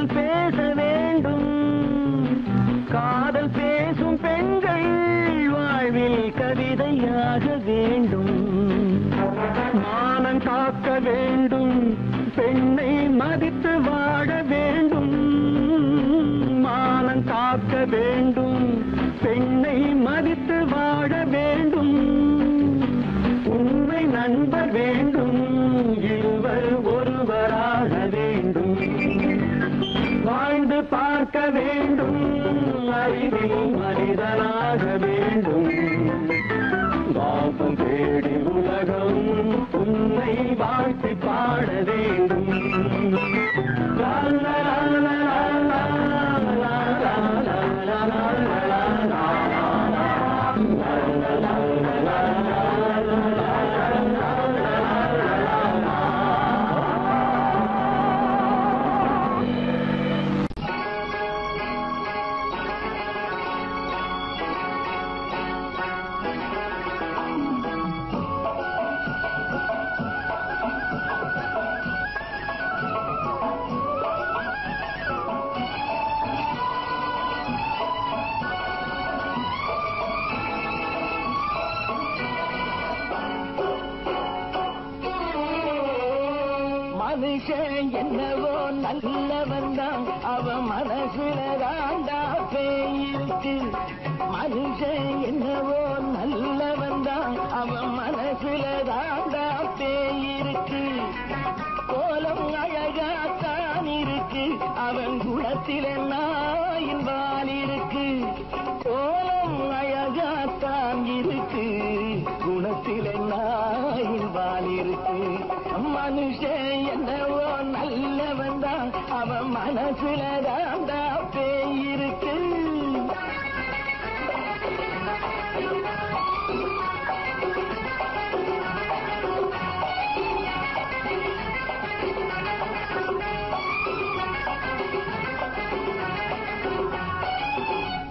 காதல் பேச வேண்டும். காதல் பேசும் பெண்கள் வாழ்வில் கவிதையாக வேண்டும். மானம் காக்க வேண்டும், பெண்ணை மதித்து வாழ வேண்டும். மானம் காக்க வேண்டும், பெண்ணை மதித்து வாழ வேண்டும். உண்மை நண்பர் வேண்டும், இருவர் ஒருவராக வேண்டும். வாழ்ந்து பார்க்க வேண்டும், அறிவில் மனிதனாக வேண்டும். பாபம் தேடி உலகம் உன்னை வாழ்த்தி பாட வேண்டும். லா லா லா லா லா லா லா லா லா. மனுஷன் என்னவோ நல்லவன் தான், அவன் மனசுல தாண்டா பேயிருக்கு. மனுஷன் என்னவோ நல்லவன் தான், அவன் மனசுல தாண்டா பேயிருக்கு. கோலம் அழகாத்தான் இருக்கு, அவன் குணத்தில நாயின் வால் இருக்கு. கோலம் அழகாத்தான் இருக்கு, குணத்தில நாயின் வால் இருக்கு. மனுஷன் என்னவோ நல்லவன் தான், அவன் மனசுல தாண்டா பேயிருக்கு.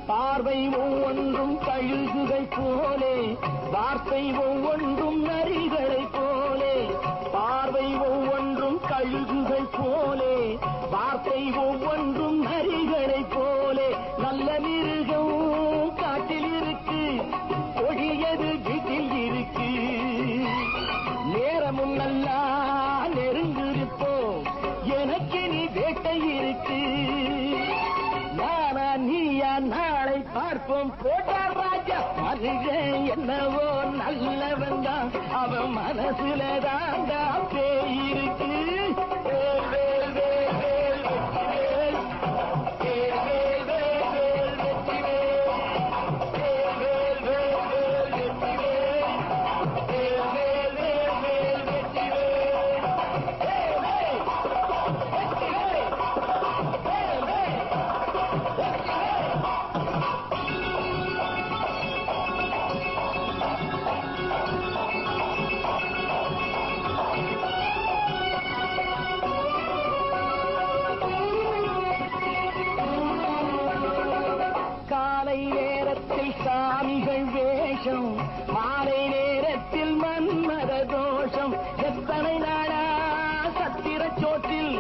பார்வை ஒவ்வொன்றும் கழுகுகள் போலே, வார்த்தை ஒவ்வொன்றும் நரிகளை போலே. பார்வை ஒவ்வொன்றும் கழுகுகள் போலே, வார்த்தை ஒவ்வொன்றும் நரிகளை போலே. நல்ல மிருகம் காட்டில் இருக்கு, கொடியது வீட்டில் இருக்கு. நேரமும் நல்லா நெருங்கிருப்போம், எனக்கு நீ வேட்டை இருக்கு. நானா நீயா நாளை பார்ப்போம், போட்டார் ராஜா. மனுஷன் என்னவோ நல்லவன் தான், அவன் மனசுல தாண்டா பேயிருக்கு. வேல் வேல் வேல் வேல் வெற்றிவேல், வேல் வேல் வேல் வேல் வெற்றிவேல், வேல் வேல் வேல் வேல் வெற்றிவேல், வேல் வேல் வேல் வேல் வெற்றிவேல், வேல் வேல் வெற்றிவேல், வேல் வேல். காலை நேரத்தில் சாமிகள் வேஷம், மாலை நேரத்தில் மன்மத தோஷம். எத்தனை நாளா சத்திர சோற்றில்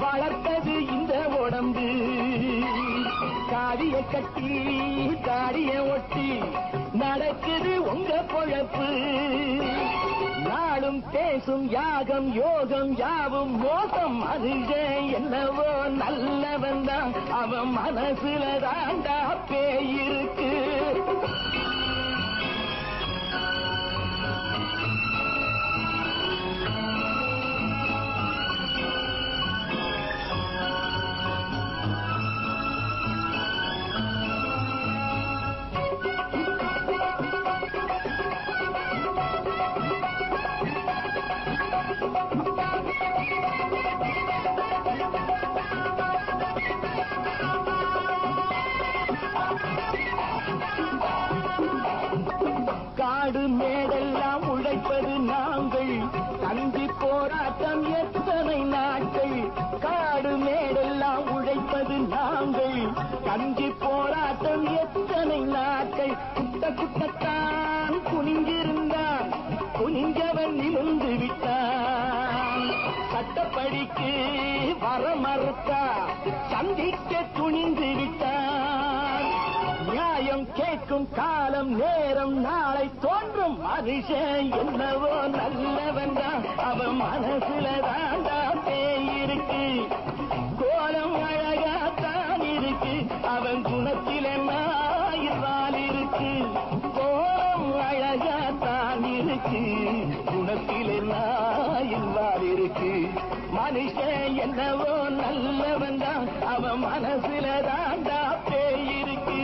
வளர்த்தது இந்த உடம்பு. காவிய கட்டி தாடிய ஒட்டி நடக்குது உங்க பொழப்பு. நாளும் பேசும் யாகம் யோகம் யாவும் மோசம். மனுஷன் என்னவோ நல்லவன் தான், அவன் மனசுல தாண்டா பேயிருக்கு. காடு மேடெல்லாம் உழைப்பது நாங்கள், கஞ்சி போராட்டம் எத்தனை நாட்கள். காடு மேடெல்லாம் உழைப்பது நாங்கள், கஞ்சி போராட்டம் எத்தனை நாட்கள். குட்ட குட்டத்தான் குனிஞ்சிருந்தான், குனிஞ்சவன் நிமிர்ந்து விட்டான். சட்டப்படிக்கு வர மறுத்தா சந்திக்க துணிந்து விட்டார். நியாயம் கேட்கும் காலம் நேரம் நாளை தோன்றும் மனுஷன் என்னவோ நல்லவன் தான், அவன் மனசுல தாண்டா பேய் இருக்கு. கோலம் அழகாத்தான் இருக்கு, அவன் குணத்தில் என்ன இருக்கு. கோலம் அழகாத்தான் இருக்கு, குணத்தில் என்ன இருக்கு. மனுஷன் என்னவோ நல்லவன் தான், அவன் மனசுல தாண்டா பேய் இருக்கு.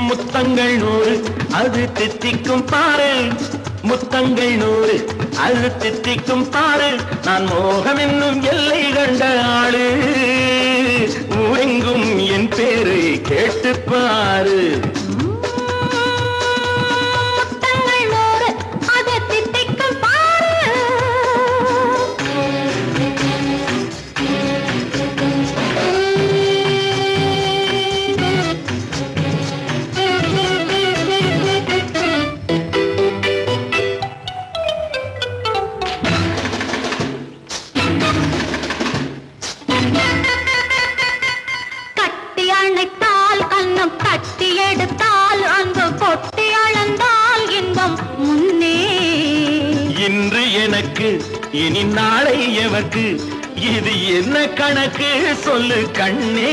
முத்தங்கள் 100 அது தித்திக்கும் பாரு, முத்தங்கள் 100 அது தித்திக்கும் பாரு. நான் மோகம் என்னும் எல்லை கண்ட ஆளு, ஊரெங்கும் என் பேரை கேட்டு பாரு. இன்று எனக்கு இனி நாளை எவர்க்கு, இது என்ன கணக்கு சொல்லு கண்ணே.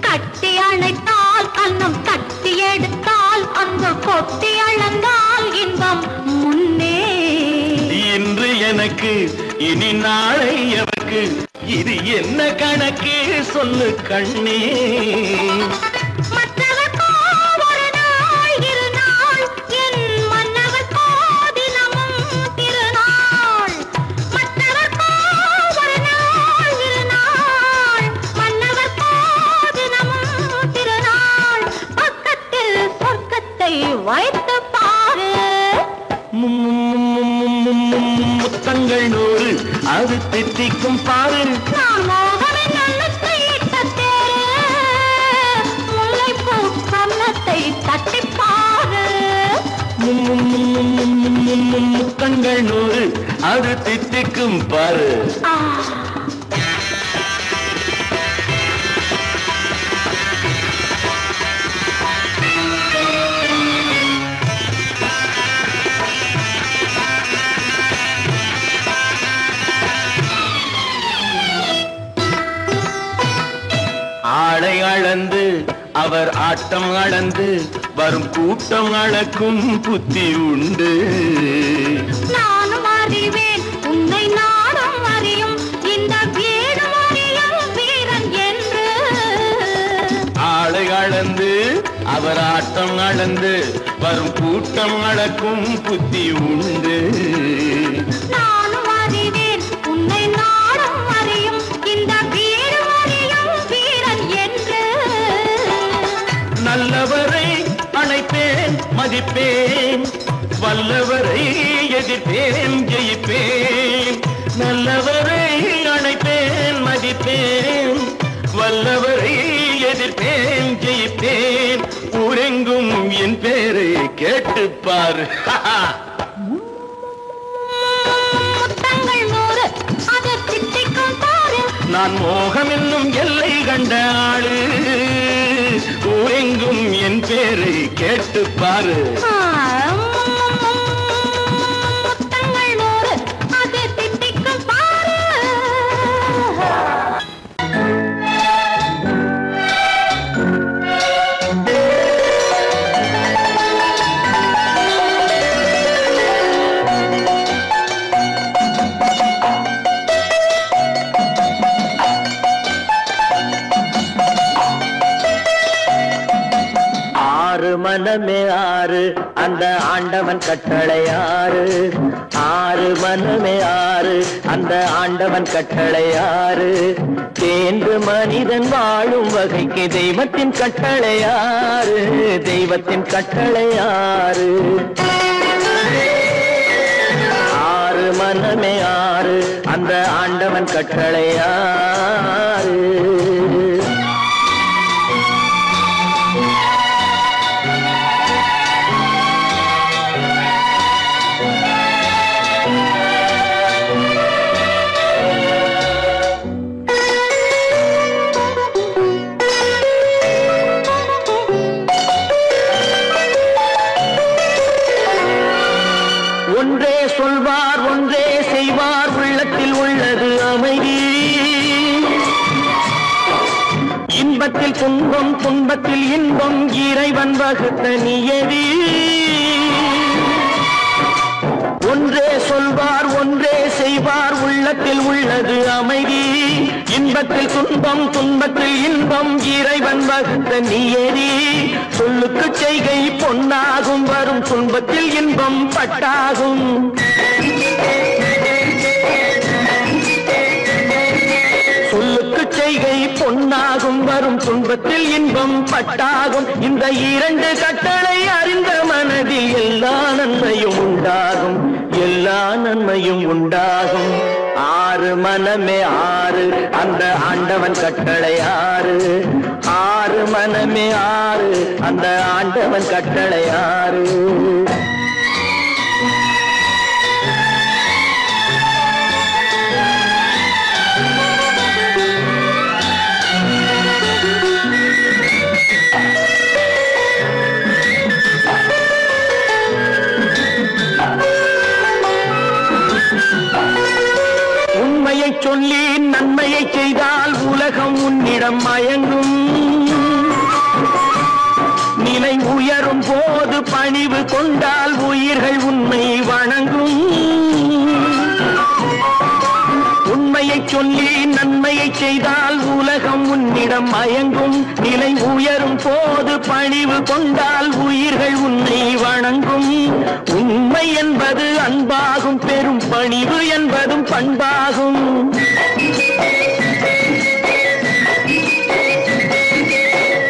கட்டி அணைத்தால் கண்ணம் கட்டி எடுத்தால் அன்பு கொட்டி அளந்தால் இன்பம் முன்னே. இன்று எனக்கு இனி நாளை எவர்க்கு, இது என்ன கணக்கு சொல்லு கண்ணே. வைத்து பாரு. முத்தங்கள் 100 அது தித்திக்கும் பாரு. நான் மோகனின் நல்லத்தை இட்ட தேரு, முல்லைப்பூ கன்னத்தை தட்டி பாரு. முத்தங்கள் 100 அது தித்திக்கும் பாரு. ஆளை அளந்து அவர் ஆட்டம் அளந்து வரும் கூட்டம் அளக்கும் புத்தி உண்டு. நானும் அறிவேன் உன்னை நாடும் அறியும் இந்த வீடு அறியும் வீரன் என்று. ஆளை அளந்து அவர் ஆட்டம் அளந்து வரும் கூட்டம் அளக்கும் புத்தி உண்டு. நானும் அறிவேன் உன்னை நாடும் அறியும் இந்த வீடு அறியும் வீரன் என்று. நல்லவரை அணைப்பேன் மதிப்பேன், வல்லவரை எதிர்ப்பேன் ஜெயிப்பேன். நல்லவரை அணைப்பேன் மதிப்பேன், வல்லவரை எதிர்ப்பேன் ஜெயிப்பேன். ஊரெங்கும் என் பேரை கேட்டுப்பார். முத்தங்கள் 100 அது தித்திக்கும் பாரு. நான் மோகம் என்னும் எல்லை கண்ட ஆளு, ஊரெங்கும் என் பேரை கேட்டுப்பாரு. முத்தங்கள் 100 அது தித்திக்கும் பாரு. மனமே ஆறு அந்த ஆண்டவன் கட்டளை ஆறு. ஆறு மனமே ஆறு அந்த ஆண்டவன் கட்டளை ஆறு. தேர்ந்து மனிதன் வாழும் வகைக்கு தெய்வத்தின் கட்டளை ஆறு. தெய்வத்தின் கட்டளை ஆறு. ஆறு மனமே ஆறு அந்த ஆண்டவன் கட்டளை ஆறு. ஒன்றே சொல்வார் ஒன்றே செய்வார் உள்ளத்தில் உள்ளது அமைதி. இன்பத்தில் துன்பம் துன்பத்தில் இன்பம் இறைவன் வகுத்த நியதி. ஒன்றே சொல்வார் ஒன்றே செய்வார் உள்ளத்தில் உள்ளது அமைதி. இன்பத்தில் துன்பம் துன்பத்தில் இன்பம் இறைவன் வகுத்த நியதி. சொல்லுக்கு செய்கை பொன்னாகும் வரும் துன்பத்தில் இன்பம் பட்டாகும். சொல்லுக்கு செய்கை பொன்னாகும் வரும் துன்பத்தில் இன்பம் பட்டாகும். இந்த இரண்டு கட்டளை அறிந்த மனதில் எல்லா நன்மையும் உண்டாகும். எல்லா நன்மையும் உண்டாகும். ஆறு மனமே ஆறு அந்த ஆண்டவன் கட்டளை ஆறு. ஆறு மனமே ஆறு அந்த ஆண்டவன் கட்டளை ஆறு. உண்மையை சொல்லி நன்மையை செய்தால் உலகம் உன்னிடம் மயங்கும். நிலை உயரும் போது பணிவு கொண்டால் உயிர்கள் உன்னை வணங்கும். உண்மையை சொல்லி நன்மையை செய்தால் உலகம் உன்னிடம் மயங்கும். நிலை உயரும் போது பணிவு கொண்டால் உயிர்கள் உன்னை வணங்கும். உண்மை என்பது அன்பாகும். பெரும் பணிவு என்பதும் பண்பாகும்.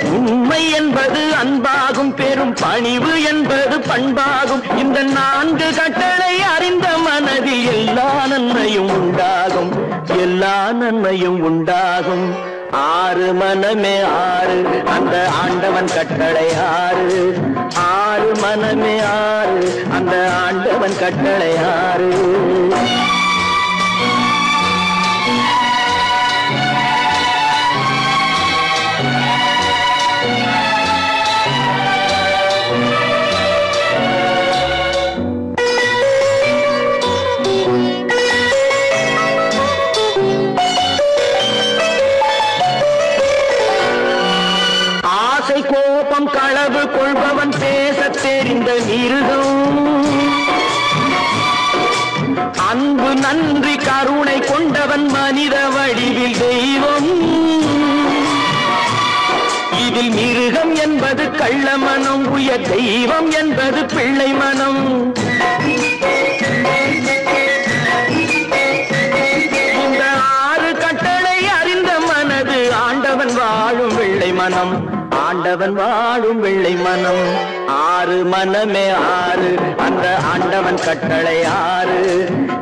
உண்மை என்பது அன்பாகும். பெரும் பணிவு என்பது பண்பாகும். இந்த நான்கு கட்டளை அறிந்த மனதில் எல்லா நன்மையும் உண்டாகும். எல்லா நன்மையும் உண்டாகும். ஆறு மனமே ஆறு அந்த ஆண்டவன் கட்டளை ஆறு. ஆறு மனமே ஆறு அந்த ஆண்டவன் கட்டளை ஆறு. கோபம் களவு கொள்பவன் பேசத் தெரிந்த மிருகம். அன்பு நன்றி கருணை கொண்டவன் மனித வடிவில் தெய்வம். இதில் மிருகம் என்பது கள்ள மனம். உயர் தெய்வம் என்பது பிள்ளை மனம். இந்த ஆறு கட்டளை அறிந்த மனது ஆண்டவன் வாழும் வெள்ளை மனம். ஆண்டவன் வாழும் வெள்ளை மனம். ஆறு மனமே ஆறு அந்த ஆண்டவன் கட்டளை ஆறு.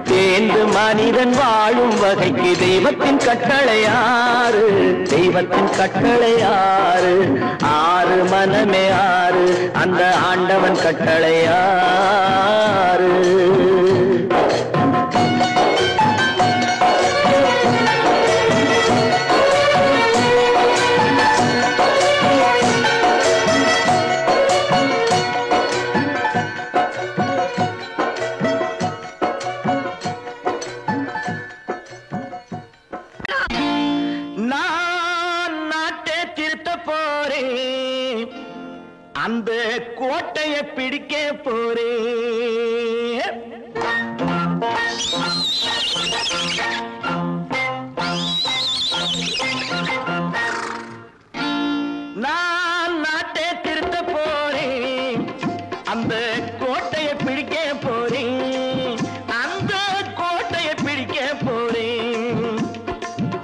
தேர்ந்து மனிதன் வாழும் வகைக்கு தெய்வத்தின் கட்டளை ஆறு. தெய்வத்தின் கட்டளை ஆறு. ஆறு மனமே ஆறு அந்த ஆண்டவன் கட்டளை ஆறு. அந்த கோட்டையை பிடிக்க போறேன். நான் நாட்டை திருத்த போறேன். அந்த கோட்டையை பிடிக்க போறேன், அந்த கோட்டையை பிடிக்க போறேன்.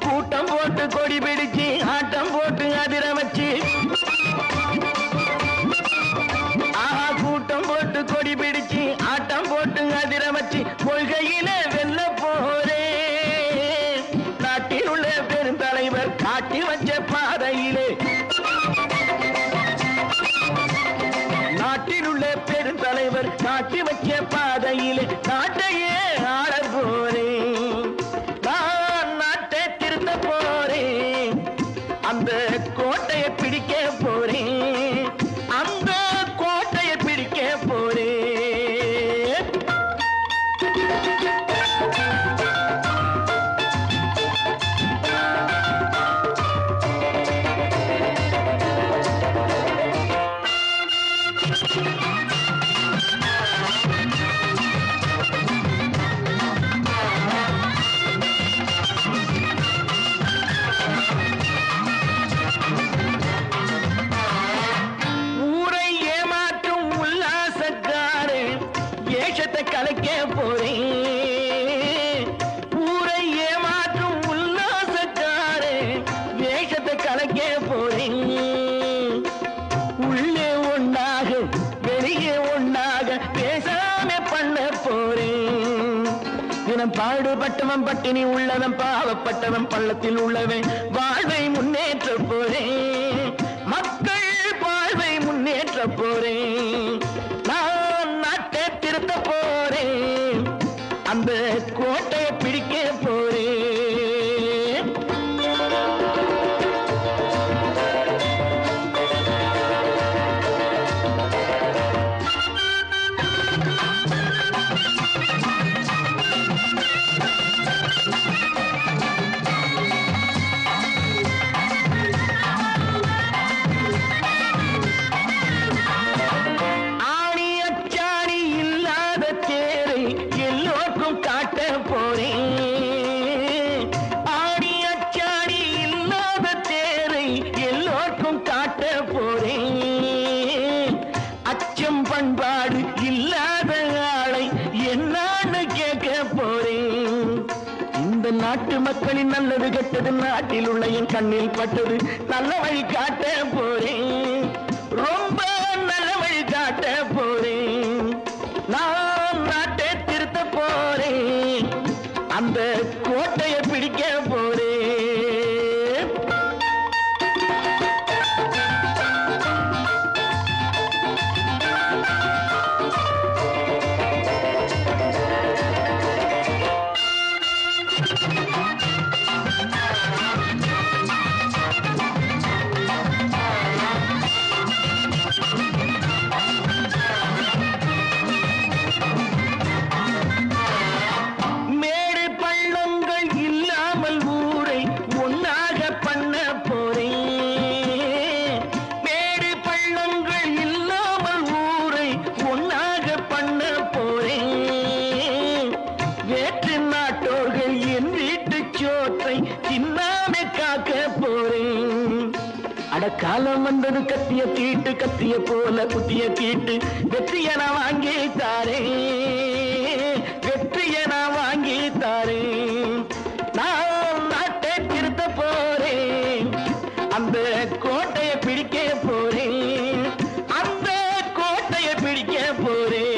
கூட்டம் போட்டு கொடி பிடிச்சு ஆட்டம் போட்டு அதிர வச்சு, கூட்டம் போட்டு கொடி பிடிச்சு ஆட்டம் போட்டு அதிர வச்சு கொள்கையில வெல்ல போறேன். நாட்டில் உள்ள பெருந்தலைவர் காட்டி வச்ச பாதையிலே, நாட்டில் உள்ள பெருந்தலைவர் காட்டி வச்ச பாதையிலே நாட்டையே ஆள போறேன். நான் நாட்டை திருத்த போறேன், அந்த கோட்டையை பிடிக்க போறேன், அந்த கோட்டையை பிடிக்க போறேன். ஊரை ஏமாற்றும் உல்லாசக்காரு ஏஷத்தை கலைக்க போறேன். ஊரை ஏமாற்றும் உல்லாசக்காரு வேஷத்தை கலைக்க போறேன். உள்ளே ஒண்ணாக வெளியே ஒண்ணாக பேசாம பண்ண போறேன். தினம் பாடுபட்டவன் பட்டினி உள்ளவன், பாவப்பட்டவன் பள்ளத்தில் உள்ளவன் வாழ்வை முன்னேற்ற போறேன். மக்கள் வாழ்வை முன்னேற்ற போறேன். நான் நாட்டை திருத்த போறேன், அந்த கோட்டையை பிடிக்க போறேன். ஆணி அச்சாணி இல்லாத தேரை எல்லோருக்கும் காட்ட போறேன். ஆணி அச்சாணி இல்லாத தேரை எல்லோருக்கும் காட்ட போறேன். அச்சம் பண்பாடு இல்லாத ஆளை என்னான்னு கேட்க போறேன். இந்த நாட்டு மக்களின் நல்லது கெட்டது நாட்டில் உள்ள என் கண்ணில் பட்டது, நல்ல வழி காட்ட போறேன், ரொம்ப நல்ல வழி காட்ட போறேன். நான் நாட்டை திருத்த போறேன், அந்த கோட்டையை பிடிக்க போறேன். மேடு பள்ளங்கள் இல்லாமல் ஊரை ஒன்னாக பண்ண போறேன். மேடு பள்ளங்கள் இல்லாமல் ஊரை ஒன்னாக பண்ண போறேன். வேற்று நாட்டோர்கள் என் வீட்டு சோற்றை தின்னாமே காக்க போறேன். அடக்காலம் வந்தது கத்திய தீட்டு, கத்திய போல குத்திய தீட்டு, வெற்றிய நான் வாங்கி தாரேன், வெற்றிய நான் வாங்கி தாரேன். நான் நாட்டை திருத்த போறேன், அந்த கோட்டையை பிடிக்க போறேன், அந்த கோட்டையை பிடிக்க போறேன்.